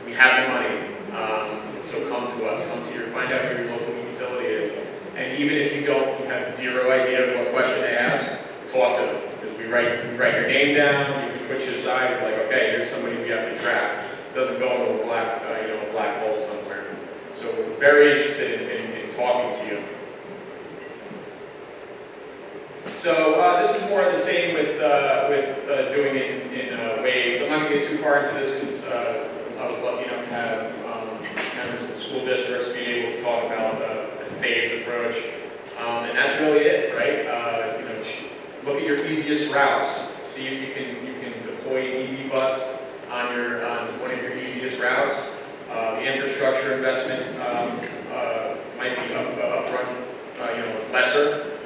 Speaker 8: We have the money, so come to us. Come to find out who your local utility is. And even if you have zero idea of what question to ask, talk to them. Because we write your name down, we put you aside, we're like, okay, here's somebody we have to track. It doesn't go into a black hole somewhere. So we're very interested in talking to you. So this is more of the same with doing it in waves. I'm not going to get too far into this because I was lucky enough to have members of the school districts be able to talk about a phased approach. And that's really it, right? Look at your easiest routes. See if you can deploy an EV bus on one of your easiest routes. The infrastructure investment might be upfront, lesser.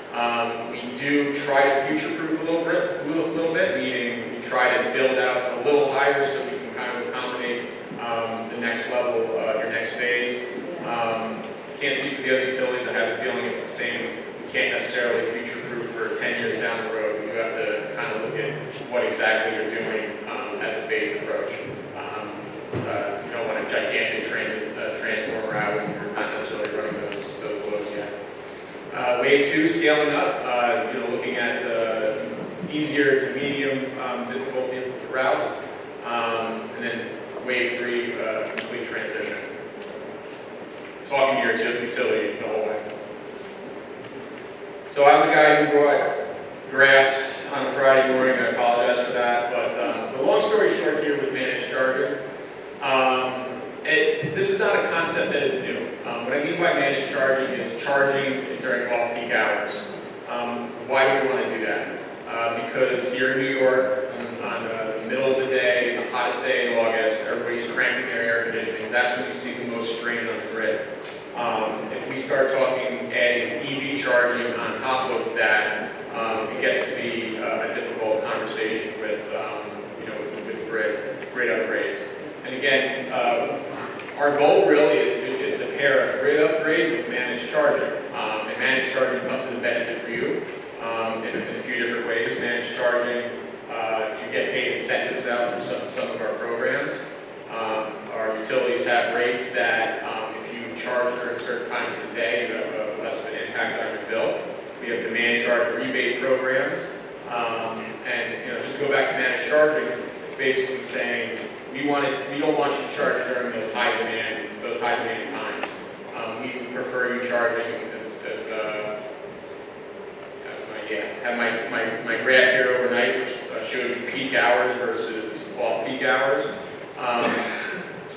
Speaker 8: We do try to future-proof a little bit, meaning we try to build out a little higher so we can kind of accommodate the next level, your next phase. Can't speak for the other utilities. I have a feeling it's the same. We can't necessarily future-proof for 10 years down the road. You have to kind of look at what exactly you're doing as a phased approach. You don't want a gigantic transformer out when you're not necessarily running those loads yet. Wave 2, scaling up, looking at easier to medium difficulty routes, and then Wave 3, complete transition. Talking to your utility the whole way. So I'm the guy who brought graphs on a Friday morning. I apologize for that, but the long story short here with managed charging, this is not a concept that is new. What I mean by managed charging is charging during off-peak hours. Why do we want to do that? Because here in New York, on the middle of the day, the hottest day in August, everybody's cranking their air conditioning. That's when you see the most strain on the grid. If we start talking adding EV charging on top of that, it gets to be a difficult conversation with grid upgrades. And again, our goal really is to pair a grid upgrade with managed charging. And managed charging comes as a benefit for you in a few different ways. Managed charging, you get paid incentives out from some of our programs. Our utilities have rates that if you charge during certain times of the day, you have less of an impact on your bill. We have demand charge rebate programs. And just to go back to managed charging, it's basically saying we don't want you to charge during those high demand times. We prefer you charging have my graph here overnight, which shows you peak hours versus off-peak hours. I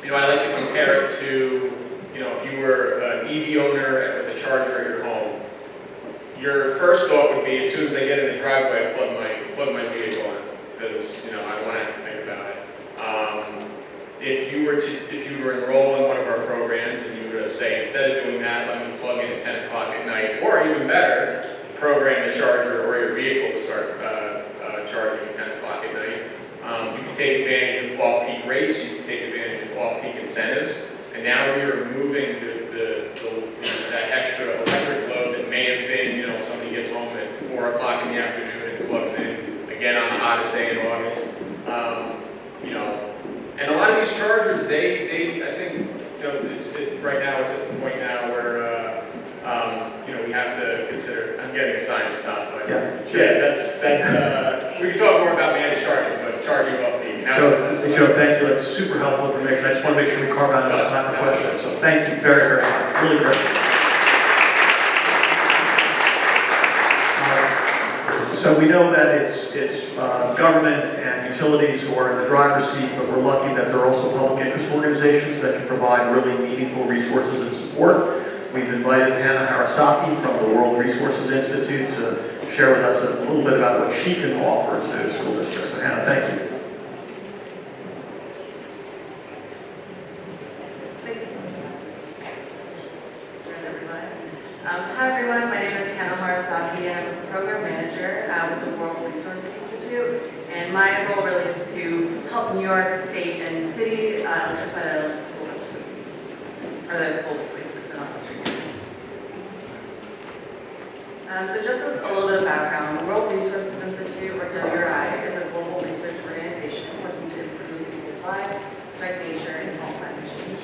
Speaker 8: like to compare it to, if you were an EV owner with a charger at your home, your first thought would be, as soon as I get in the driveway, I plug my vehicle in, because, I don't want to have to think about it. If you were to enroll in one of our programs and you were to say, instead of doing that, let me plug in at 10 o'clock at night, or even better, program the charger or your vehicle to start charging at 10 o'clock at night. You can take advantage of off-peak rates, you can take advantage of off-peak incentives, and now we are removing that extra electric load that may have been, somebody gets home at 4 o'clock in the afternoon and plugs in, again on the hottest day in August. right now, it's at the point now where, we have to consider, I'm getting a sign to stop, but
Speaker 1: Yeah.
Speaker 8: that's, we can talk more about managed charging, but charging off the.
Speaker 1: Joe, thank you. That's super helpful information. I just want to make sure we carve out enough time for questions. So thank you very, very much. Really great. So we know that it's government and utilities who are in the driver's seat, but we're lucky that there are also public interest organizations that can provide really meaningful resources and support. We've invited Hannah Harasaki from the World Resources Institute to share with us a little bit about what she can offer to school districts. So Hannah, thank you.
Speaker 9: Hi everyone, my name is Hannah Harasaki and I'm a program manager with the World Resources Institute. And my role really is to help New York State and City electrify their school districts, or their school districts. So just a little bit of background, the World Resources Institute, or WRI, is a global research organization working to improve people's lives, protect nature, and halt climate change.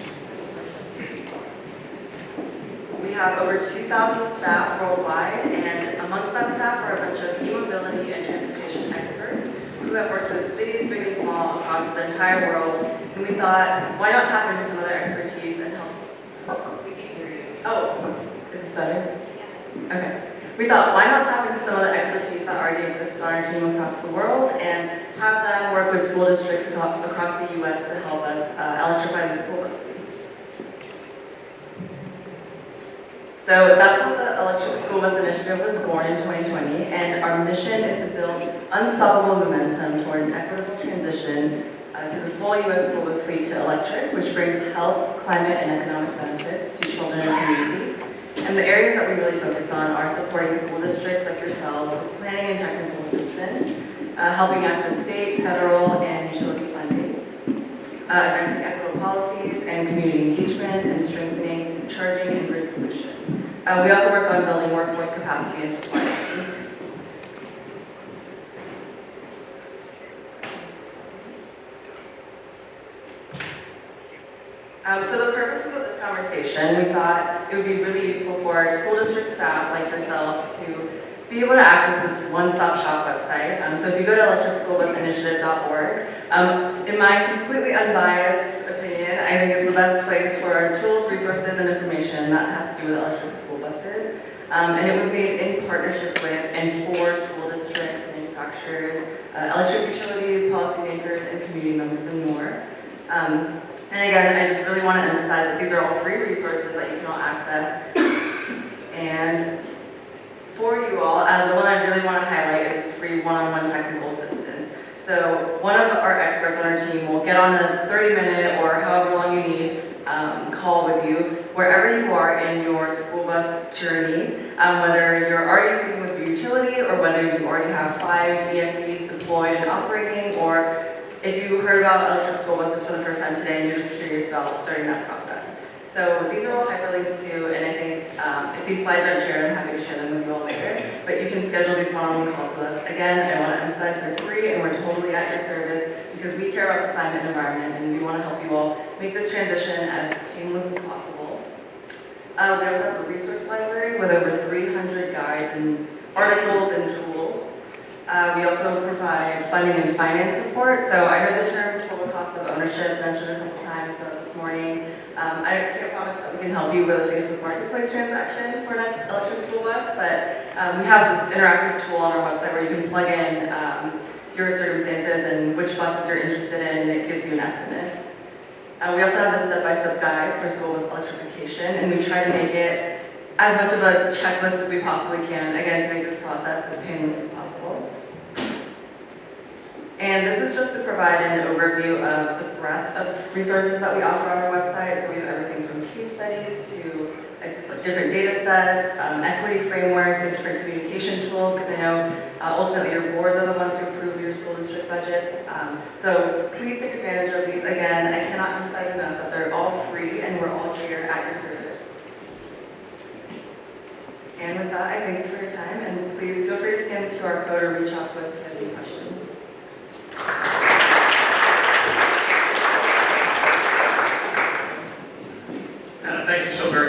Speaker 9: We have over 2,000 staff worldwide, and amongst that staff are a bunch of e-mobility and transportation experts who have worked with cities big and small across the entire world. And we thought, why not tap into some other expertise and help? We can hear you. Oh, is this better? Okay. We thought, why not tap into some of the expertise that already exists on our team across the world and have them work with school districts across the U.S. to help us electrify the school bus fleets. So that's how the Electric School Bus Initiative was born in 2020, and our mission is to build unstoppable momentum toward an equitable transition to the full U.S. school bus fleet to electric, which brings health, climate, and economic benefits to children and communities. And the areas that we really focus on are supporting school districts like yourselves with planning and technical assistance, helping access state, federal, and utility funding, advancing equitable policies and community engagement, and strengthening charging and grid solutions. We also work on building workforce capacity and supply chains. So the purposes of this conversation, we thought it would be really useful for school district staff like yourself to be able to access this one-stop shop website. So if you go to electricschoolbusinitiative.org, in my completely unbiased opinion, I think it's the best place for tools, resources, and information that has to do with electric school buses. And it was made in partnership with and for school districts, manufacturers, electric utilities, policymakers, and community members, and more. And again, I just really want to emphasize that these are all free resources that you can all access. And for you all, the one I really want to highlight is free one-on-one technical assistance. So one of our experts on our team will get on a 30-minute or however long you need call with you wherever you are in your school bus journey, whether you're already speaking with the utility or whether you already have 5 ESPs deployed and operating, or if you heard about electric school buses for the first time today and you're just curious about starting that process. So these are all hyperlinks to, and I think if these slides aren't shared, I'm happy to share them with you all later. But you can schedule these one-on-one calls with us. Again, I want to emphasize they're free and we're totally at your service because we care about the climate and environment and we want to help you all make this transition as painless as possible. We also have a resource library with over 300 guides and articles and tools. We also provide funding and finance support. So I heard the term total cost of ownership mentioned a couple times this morning. I can't promise that we can help you with a Facebook Marketplace transaction for an electric school bus, but we have this interactive tool on our website where you can plug in your circumstances and which buses you're interested in, and it gives you an estimate. We also have a step-by-step guide for school bus electrification, and we try to make it as much of a checklist as we possibly can, again, to make this process as painless as possible. And this is just to provide an overview of the breadth of resources that we offer on our website. So we have everything from case studies to different data sets, equity frameworks, and different communication tools, because I know ultimately your boards are the ones who approve your school district budgets. So please take advantage of these. Again, I cannot emphasize enough that they're all free and we're all here at your service. And with that, I thank you for your time, and please feel free to scan the QR code or reach out to us if you have any questions.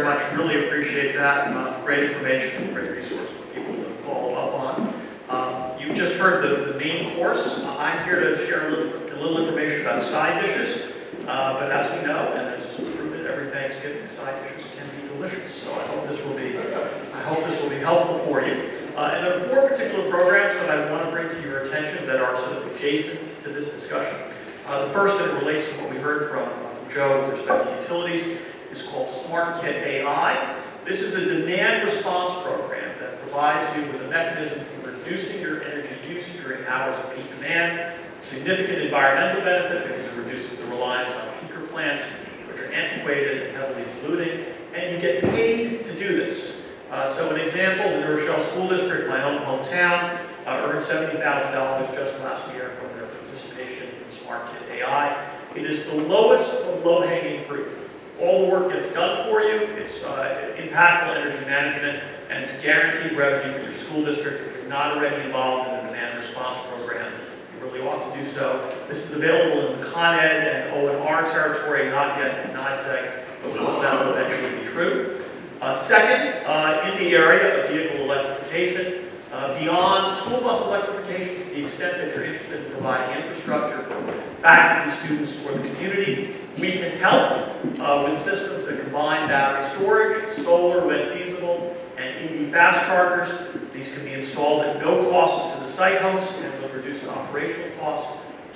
Speaker 1: very much. Really appreciate that. Great information, great resource for people to follow up on. You just heard the main course. I'm here to share a little information about side dishes. But as we know, and as proven every Thanksgiving, side dishes can be delicious. So I hope this will be helpful for you. And there are 4 particular programs that I want to bring to your attention that are sort of adjacent to this discussion. The first that relates to what we heard from Joe with respect to utilities is called Smart Kit AI. This is a demand response program that provides you with a mechanism for reducing your energy use during hours of peak demand. Significant environmental benefit because it reduces the reliance on peaker plants, which are antiquated and heavily polluting, and you get paid to do this. So an example, the New Rochelle School District, my hometown, earned $70,000 just last year from their participation in Smart Kit AI. It is the lowest of low-hanging fruit. All the work gets done for you. It's impactful energy management, and it's guaranteed revenue for your school district. If you're not already involved in a demand response program, you really ought to do so. This is available in the Con Ed and O&R territory, not yet in NISEG, but that will eventually be true. Second, in the area of vehicle electrification, beyond school bus electrification, to the extent that you're interested in providing infrastructure for faculty, students, or the community, we can help with systems that combine battery storage, solar when feasible, and EV fast chargers. These can be installed at no cost to the site host and will reduce operational costs.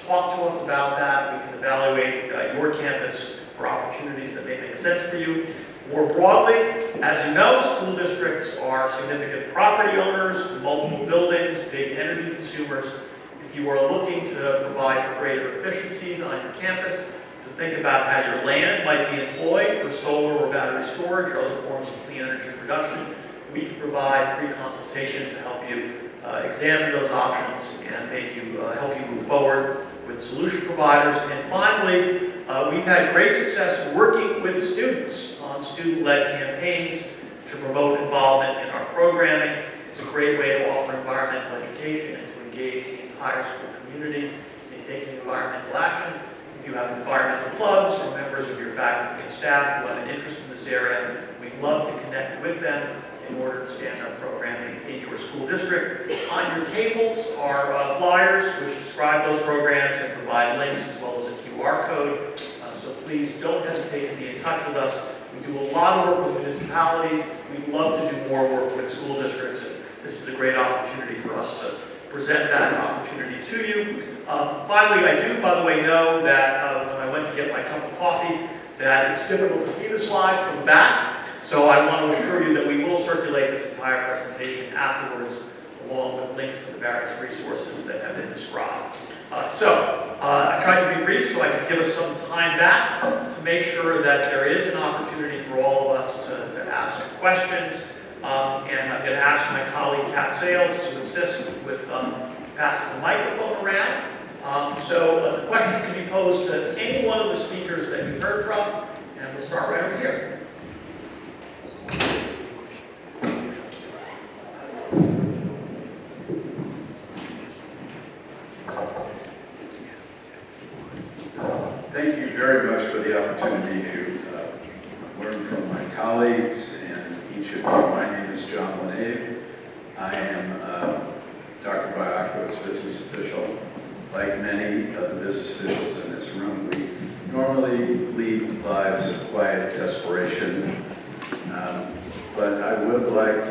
Speaker 1: Talk to us about that. We can evaluate your campus for opportunities that may make sense for you. More broadly, as you know, school districts are significant property owners, multiple buildings, big energy consumers. If you are looking to provide greater efficiencies on your campus, to think about how your land might be employed for solar or battery storage or other forms of clean energy production, we can provide free consultation to help you examine those options and help you move forward with solution providers. And finally, we've had great success working with students on student-led campaigns to promote involvement in our programming. It's a great way to offer environmental education and to engage the entire school community in taking environmental action. If you have environmental clubs or members of your faculty and staff who have an interest in this area, we'd love to connect with them in order to stand up programming in your school district. On your tables are flyers which describe those programs and provide links as well as a QR code. So please don't hesitate to be in touch with us. We do a lot of work with municipalities. We'd love to do more work with school districts. And this is a great opportunity for us to present that opportunity to you. Finally, I do, by the way, know that when I went to get my cup of coffee, that it's difficult to see the slide from the back. So I want to assure you that we will circulate this entire presentation afterwards, along with links to the various resources that have been described. I tried to be brief so I could give us some time back to make sure that there is an opportunity for all of us to ask questions. And I'm going to ask my colleague, Kat Sales, to assist with passing the microphone around. So the question can be posed to any one of the speakers that you heard from, and we'll start right over here.
Speaker 10: Thank you very much for the opportunity to learn from my colleagues and each of you. My name is John Lenave. I am Dr. Baiaco's business official. Like many of the business officials in this room, we normally lead lives of quiet desperation. But I would like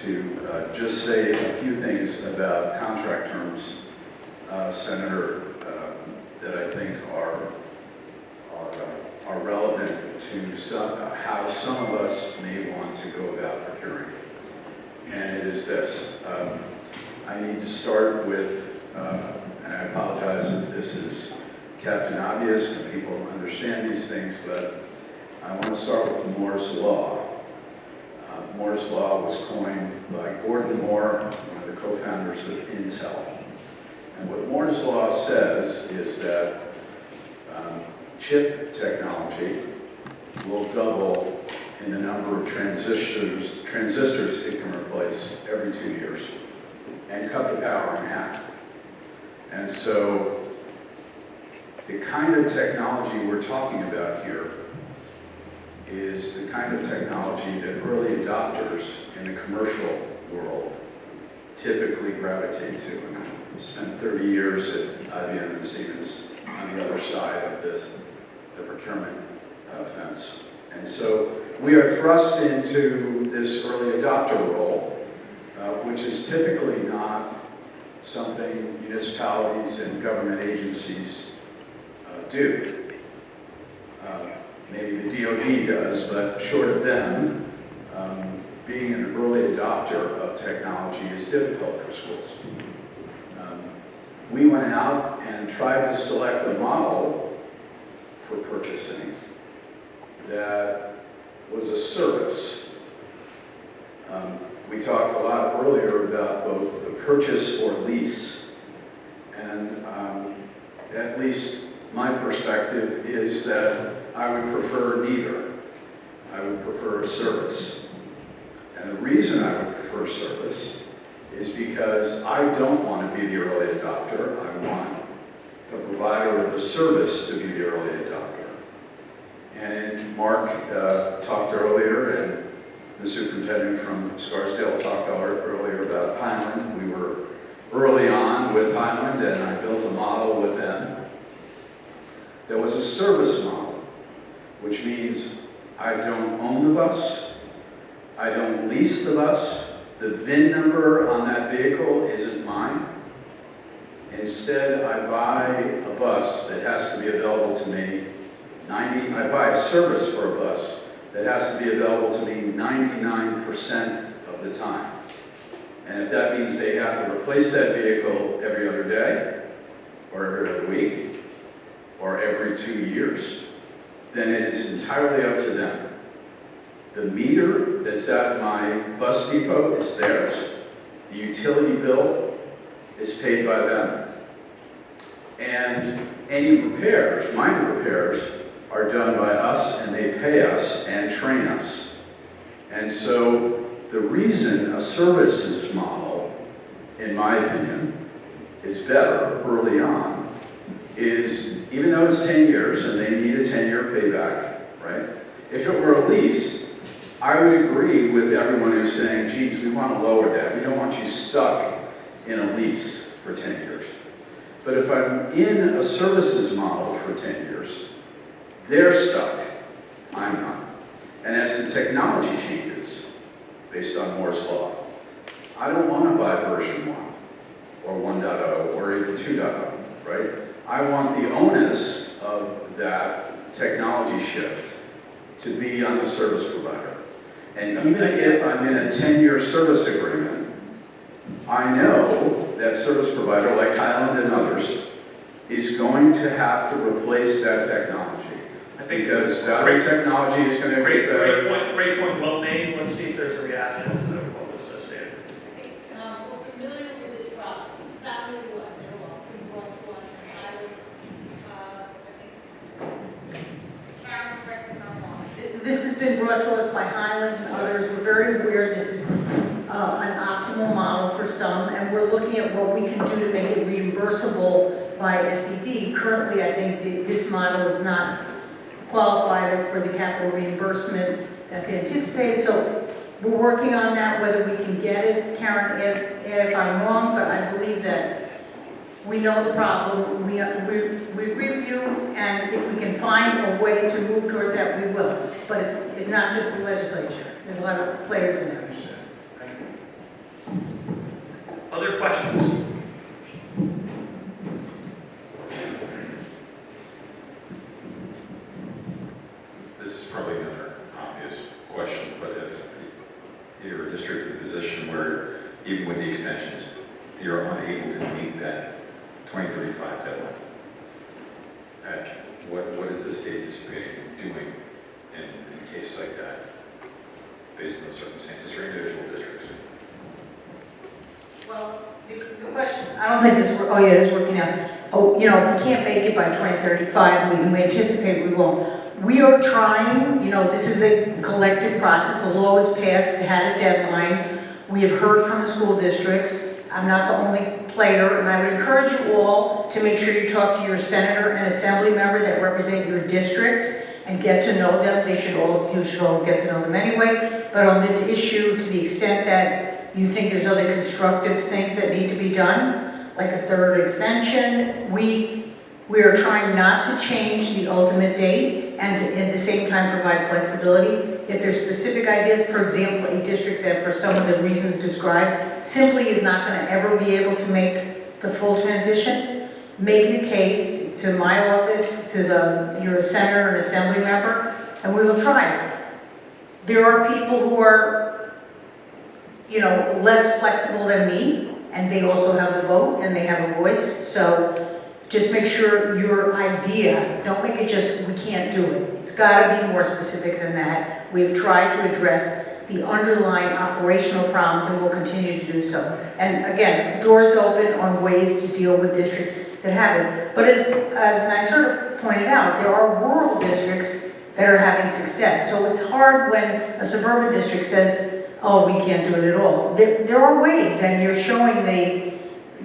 Speaker 10: to just say a few things about contract terms, Senator, that I think are relevant to how some of us may want to go about procuring. And it is this. I need to start with, and I apologize if this is Captain Obvious and people understand these things, but I want to start with Moore's Law. Moore's Law was coined by Gordon Moore, one of the co-founders of Intel. And what Moore's Law says is that chip technology will double in the number of transistors it can replace every 2 years and cut the power in half. And so the kind of technology we're talking about here is the kind of technology that early adopters in the commercial world typically gravitate to. And I spent 30 years at IBM and Siemens on the other side of the procurement fence. And so we are thrust into this early adopter role, which is typically not something municipalities and government agencies do. Maybe the DoD does, but short of them, being an early adopter of technology is difficult for schools. We went out and tried to select a model for purchasing that was a service. We talked a lot earlier about both the purchase or lease, and at least my perspective is that I would prefer neither. I would prefer a service. And the reason I would prefer service is because I don't want to be the early adopter. I want the provider of the service to be the early adopter. And Mark talked earlier, and the superintendent from Scarsdale talked earlier about Highland. We were early on with Highland, and I built a model with them. There was a service model, which means I don't own the bus, I don't lease the bus, the VIN number on that vehicle isn't mine. Instead, I buy a bus that has to be available to me I buy a service for a bus that has to be available to me 99% of the time. And if that means they have to replace that vehicle every other day, or every other week, or every 2 years, then it is entirely up to them. The meter that's at my bus depot is theirs. The utility bill is paid by them. And any repairs, minor repairs, are done by us, and they pay us and train us. And so the reason a services model, in my opinion, is better early on is, even though it's 10 years and they need a 10-year payback, right? If it were a lease, I would agree with everyone who's saying, geez, we want to lower that. We don't want you stuck in a lease for 10 years. But if I'm in a services model for 10 years, they're stuck, I'm not. And as the technology changes, based on Moore's Law, I don't want to buy version 1, or 1.0, or even 2.0, right? I want the onus of that technology shift to be on the service provider. And even if I'm in a 10-year service agreement, I know that service provider, like Highland and others, is going to have to replace that technology. Because battery technology is going to get better.
Speaker 1: Great point, well made. Let's see if there's a reaction to what was associated.
Speaker 11: We're familiar with this problem. It's not new to us at all. It's been brought to us in Highland, I think it's Karen, correct me if I'm wrong.
Speaker 4: This has been brought to us by Highland and others. We're very aware this is an optimal model for some, and we're looking at what we can do to make it reimbursable by SED. Currently, I think this model is not qualified for the capital reimbursement that's anticipated. So we're working on that, whether we can get it. Karen, if I'm wrong, but I believe that we know the problem. We review, and if we can find a way to move towards that, we will. But it's not just the legislature. There's a lot of players in there.
Speaker 1: Other questions?
Speaker 12: This is probably another obvious question, but if you're a district in a position where, even with the extensions, you're unable to meet that 2035 deadline, what is the state anticipating doing in cases like that, based on the circumstances for individual districts?
Speaker 4: Well, the question, I don't think this, oh yeah, it is working out. Oh, you know, if we can't make it by 2035, we anticipate we won't. We are trying, you know, this is a collective process. The law was passed, it had a deadline. We have heard from the school districts. I'm not the only player, and I would encourage you all to make sure you talk to your senator and assembly member that represent your district and get to know them. They should all, you should all get to know them anyway. But on this issue, to the extent that you think there's other constructive things that need to be done, like a third extension, we are trying not to change the ultimate date and to, at the same time, provide flexibility. If there's specific ideas, for example, a district that for some of the reasons described simply is not going to ever be able to make the full transition, make the case to my office, to your senator and assembly member, and we will try it. There are people who are, you know, less flexible than me, and they also have a vote and they have a voice. So just make sure your idea, don't make it just, we can't do it. It's got to be more specific than that. We've tried to address the underlying operational problems and will continue to do so. And again, doors open on ways to deal with districts that have it. But as NYSERDA pointed out, there are rural districts that are having success. So it's hard when a suburban district says, oh, we can't do it at all. There are ways, and you're showing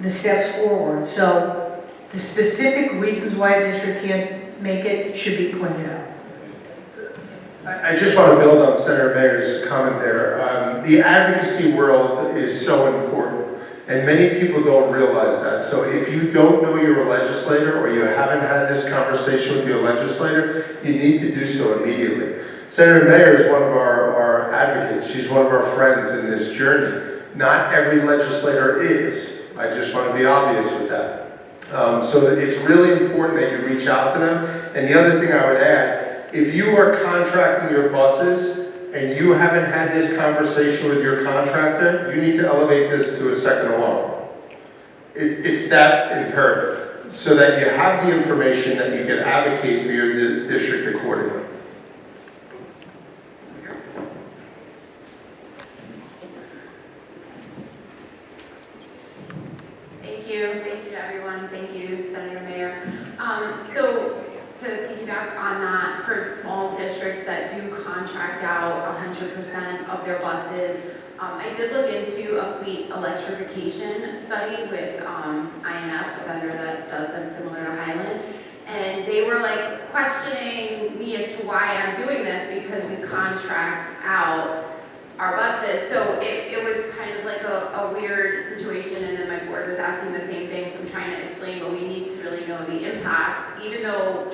Speaker 4: the steps forward. So the specific reasons why a district can't make it should be pointed out.
Speaker 3: I just want to build on Senator Mayer's comment there. The advocacy world is so important, and many people don't realize that. So if you don't know your legislator or you haven't had this conversation with your legislator, you need to do so immediately. Senator Mayer is one of our advocates. She's one of our friends in this journey. Not every legislator is. I just want to be obvious with that. So it's really important that you reach out to them. And the other thing I would add, if you are contracting your buses and you haven't had this conversation with your contractor, you need to elevate this to a second alarm. It's that imperative, so that you have the information that you can advocate for your district accordingly.
Speaker 5: Thank you to everyone. Thank you, Senator Mayer. So to piggyback on that, for small districts that do contract out 100% of their buses, I did look into a fleet electrification study with INF, a vendor that does them similar to Highland, and they were like questioning me as to why I'm doing this because we contract out our buses. So it was kind of like a weird situation, and then my board was asking the same thing, so I'm trying to explain, but we need to really know the impact, even though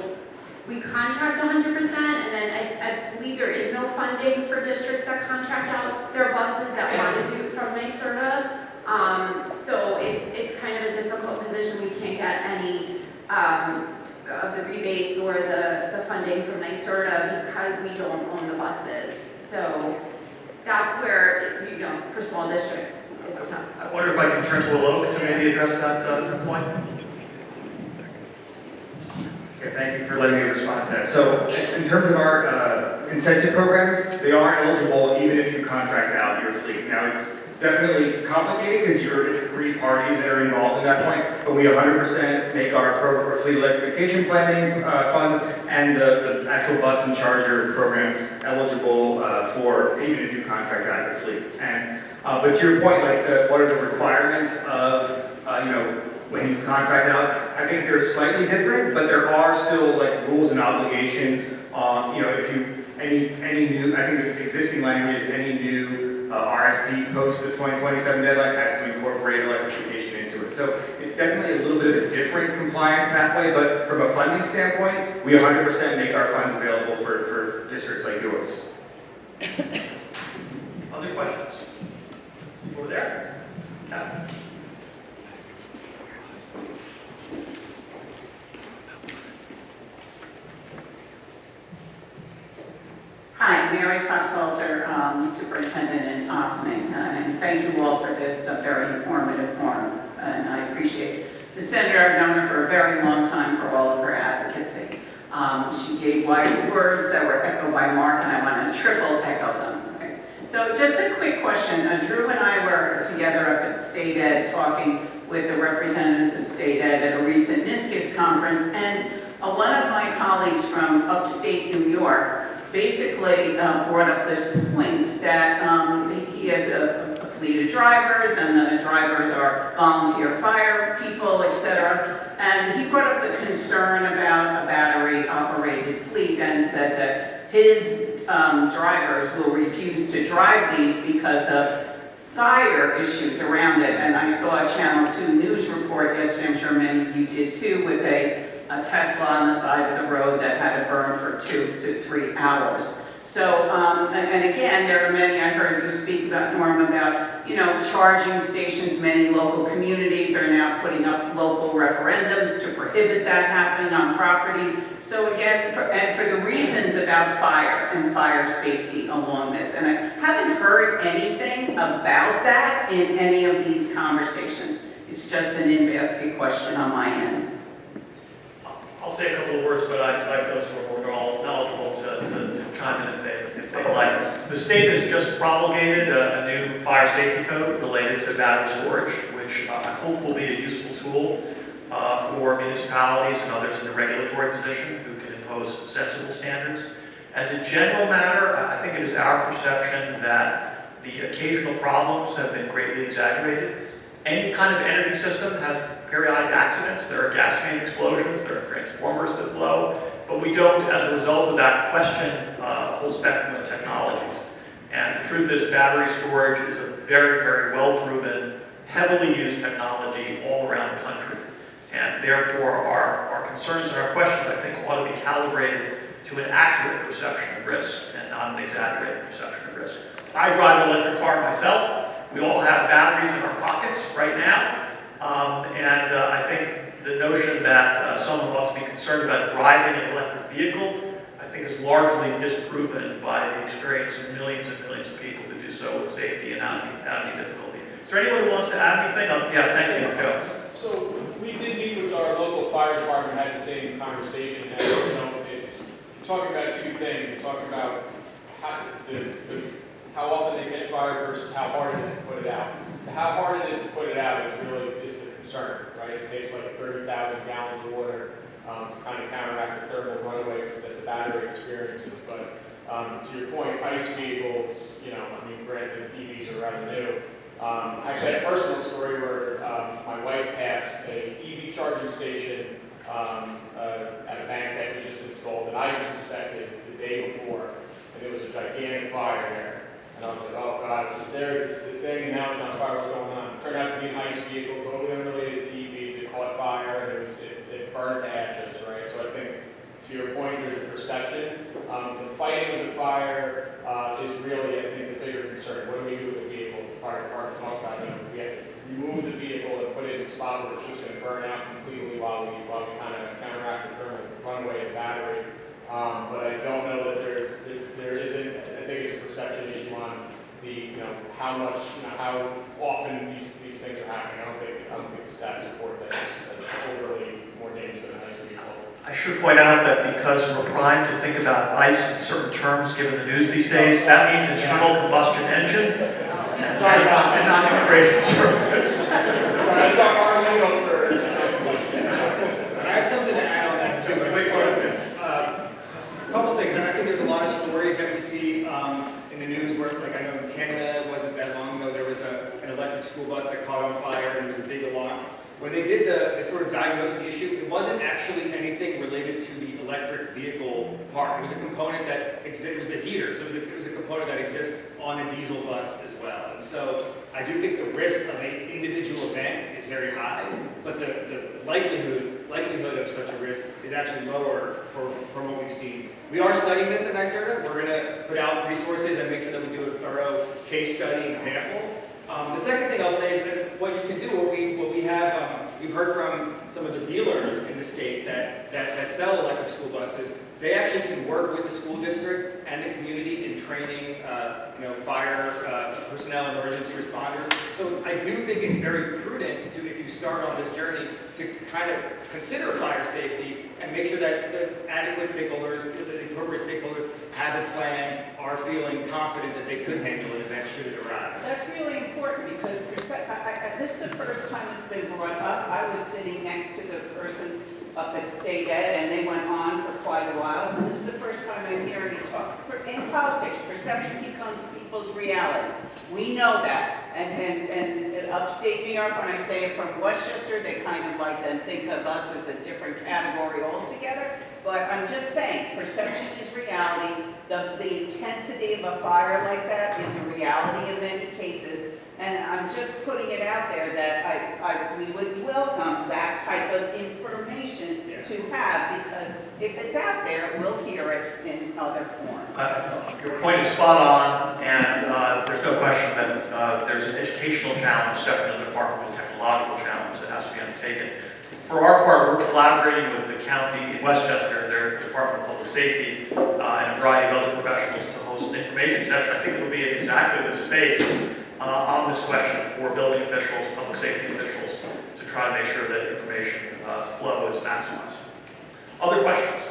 Speaker 5: we contract 100%, and then I believe there is no funding for districts that contract out their buses that want to do from NYSERDA. So it's kind of a difficult position. We can't get any of the rebates or the funding from NYSERDA because we don't own the buses. So that's where, you know, for small districts, it's tough.
Speaker 1: I wonder if I can turn to Alok to maybe address that point.
Speaker 6: Okay, thank you for letting me respond to that. So in terms of our incentive programs, they are eligible even if you contract out your fleet. Now it's definitely complicated because it's 3 parties that are involved in that point, but we 100% make our fleet electrification planning funds and the actual bus and charger programs eligible for even if you contract out your fleet. And but to your point, like what are the requirements of you know, when you contract out? I think they're slightly different, but there are still like rules and obligations. You know, if you any new, I think the existing language is any new RFP post the 2027 deadline has to incorporate electrification into it. So it's definitely a little bit of a different compliance pathway, but from a funding standpoint, we 100% make our funds available for districts like yours.
Speaker 1: Other questions? Over there? Yeah.
Speaker 13: Hi, Mary Foxalter, Superintendent in Ossining, and thank you all for this very informative forum, and I appreciate it. The Senator, I've known her for a very long time for all of her advocacy. She gave wise words that were echoed by Mark, and I want to triple echo them. Okay. So just a quick question. Drew and I were together up at State Ed talking with the representatives of State Ed at a recent NISCUS conference, and one of my colleagues from upstate New York basically brought up this point that he has a fleet of drivers, and the drivers are volunteer fire people, etc. And he brought up the concern about a battery-operated fleet and said that his drivers will refuse to drive these because of fire issues around it. And I saw a Channel 2 news report yesterday, I'm sure many of you did too, with a Tesla on the side of the road that had to burn for 2 to 3 hours. So, and again, there are many, I heard you speak about, Norm, about, charging stations. Many local communities are now putting up local referendums to prohibit that happening on property. So again, and for the reasons about fire and fire safety along this. And I haven't heard anything about that in any of these conversations. It's just an in-basket question on my end.
Speaker 1: I'll say a couple of words, but I'd like those who are all knowledgeable to chime in if they like. The state has just promulgated a new fire safety code related to battery storage, which I hope will be a useful tool for municipalities and others in the regulatory position who can impose sensible standards. As a general matter, I think it is our perception that the occasional problems have been greatly exaggerated. Any kind of energy system has periodic accidents. There are gas main explosions, there are transformers that blow, but we don't, as a result of that, question the whole spectrum of technologies. And the truth is, battery storage is a very, very well-proven, heavily used technology all around the country. And therefore, our concerns and our questions, I think, ought to be calibrated to an accurate perception of risk and not an exaggerated perception of risk. I drive an electric car myself. We all have batteries in our pockets right now. I think the notion that someone ought to be concerned about driving an electric vehicle, I think is largely disproven by the experience of millions and millions of people who do so with safety and without any difficulty. Is there anyone who wants to add anything? Yeah, thank you, Joe.
Speaker 8: So we did meet with our local fire department, had the same conversation, and it's talking about two things. We're talking about how often they catch fire versus how hard it is to put it out. How hard it is to put it out is the concern, right? It takes like 30,000 gallons of water to kind of counteract the thermal runaway that the battery experiences. But to your point, ICE vehicles, granted EVs are rather new. Actually, I had a personal story where my wife passed a EV charging station at a bank that we just installed that I suspected the day before, and there was a gigantic fire there. And I was like, oh God, just there, it's the thing, and now it's on fire, what's going on? It turned out to be an ICE vehicle, totally unrelated to EVs, it caught fire, and it burned to ashes, right? So I think, to your point, there's a perception. The fighting of the fire is really, I think, the bigger concern. What do we do with the vehicles? The fire department talked about, we have to remove the vehicle and put it in a spot where it's just going to burn out completely while we kind of counteract the thermal runaway of the battery. But I don't know that there isn't, I think it's a perception issue on the, how much, how often these things are happening. I don't think the stats support that it's overly more dangerous than an ICE vehicle.
Speaker 1: I should point out that because we're primed to think about ICE in certain terms given the news these days, that means internal combustion engine and not immigration services.
Speaker 8: That's our lingo for
Speaker 14: I have something to add on that too. A couple things. I think there's a lot of stories that we see in the news where, like I know in Canada, it wasn't that long ago, there was an electric school bus that caught on fire and there was a big alarm. When they did the sort of diagnosing issue, it wasn't actually anything related to the electric vehicle part. It was a component that exists, it was the heater, so it was a component that exists on a diesel bus as well. And so I do think the risk of an individual event is very high, but the likelihood of such a risk is actually lower from what we've seen. We are studying this at NYSERDA. We're going to put out resources and make sure that we do a thorough case study example. The second thing I'll say is that what you can do, what we have, we've heard from some of the dealers in the state that sell electric school buses. They actually can work with the school district and the community in training, fire personnel, emergency responders. So I do think it's very prudent to, if you start on this journey, to kind of consider fire safety and make sure that the adequate stakeholders, the appropriate stakeholders have a plan, are feeling confident that they could handle an event should it arise.
Speaker 13: That's really important because this is the first time it's been brought up. I was sitting next to the person up at State Ed, and they went on for quite a while. And this is the first time I'm hearing you talk. In politics, perception becomes people's realities. We know that. And upstate New York, when I say it from Westchester, they kind of like to think of us as a different category altogether. But I'm just saying, perception is reality. The intensity of a fire like that is a reality in many cases. And I'm just putting it out there that we would welcome that type of information to have, because if it's out there, we'll hear it in other forms.
Speaker 1: Your point is spot on, and there's no question that there's an educational challenge separate from the department, a technological challenge that has to be undertaken. For our part, we're collaborating with the county in Westchester, their Department of Public Safety, and a variety of other professionals to host an information session. I think it'll be in exactly this space on this question for building officials, public safety officials, to try to make sure that information flow is maximized. Other questions?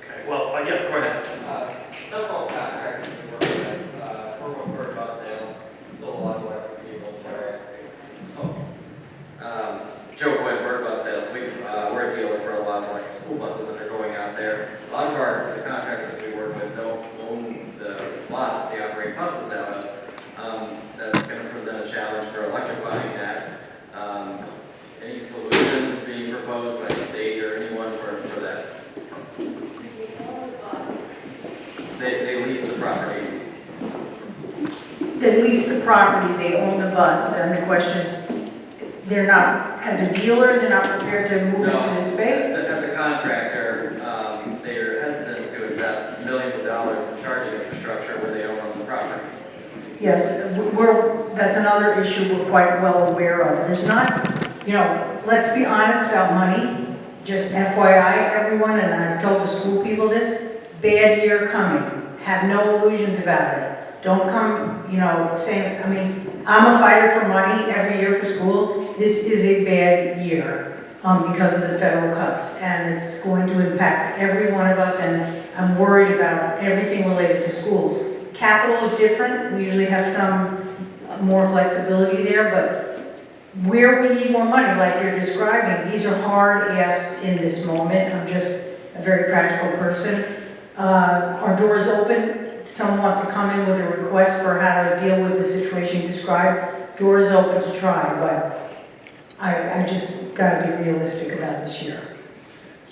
Speaker 1: Okay, well, yeah, go ahead.
Speaker 15: Several contractors we work with for bus sales, so a lot of what people carry. Joe Boyd, Bird Bus Sales, we're a dealer for a lot of electric school buses that are going out there. A lot of the contractors we work with don't own the lots that they operate buses out of. That's going to present a challenge for electrifying that. Any solutions being proposed by the state or anyone for that? They lease the property.
Speaker 4: They lease the property, they own the bus, and the question is, they're not, as a dealer, they're not prepared to move into this space?
Speaker 15: As a contractor, they're hesitant to invest millions of dollars in charging infrastructure where they don't own the property.
Speaker 4: Yes, that's another issue we're quite well aware of. There's not, let's be honest about money. Just FYI, everyone, and I've told the school people this, bad year coming. Have no illusions about it. Don't come, saying, I'm a fighter for money every year for schools. This is a bad year because of the federal cuts, and it's going to impact every one of us, and I'm worried about everything related to schools. Capital is different. We usually have some more flexibility there, but where we need more money, like you're describing, these are hard asks in this moment. I'm just a very practical person. Our doors open. Someone wants to come in with a request for how to deal with the situation you described. Doors open to try, but I just got to be realistic about this year.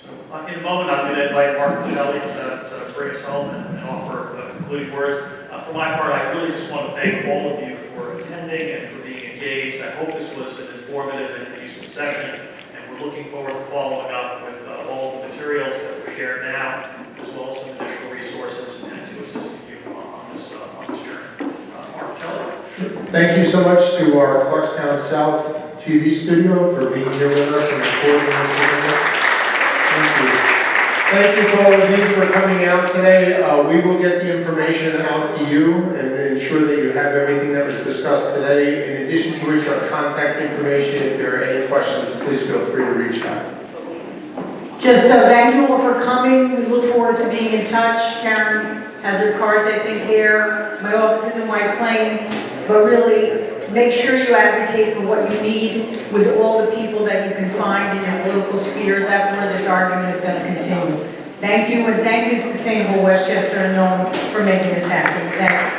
Speaker 1: So in a moment, I'm going to invite Mark and Shelley to bring us home and offer concluding words. For my part, I really just want to thank all of you for attending and for being engaged. I hope this was an informative and useful session, and we're looking forward to following up with all the materials that were shared now, as well as some additional resources and to assist you on this journey. Mark, Shelley.
Speaker 3: Thank you so much to our Clarkstown South TV studio for being here with us and recording this. Thank you. Thank you to all of you for coming out today. We will get the information out to you and ensure that you have everything that was discussed today. In addition to which, our contact information, if there are any questions, please feel free to reach out.
Speaker 4: Just thank you all for coming. We look forward to being in touch. Karen has her cards, I think, here. My office is in White Plains. But really, make sure you advocate for what you need with all the people that you can find in your political sphere. That's where this argument is going to continue. Thank you, and thank you, Sustainable Westchester and Nome, for making this happen. Thank you.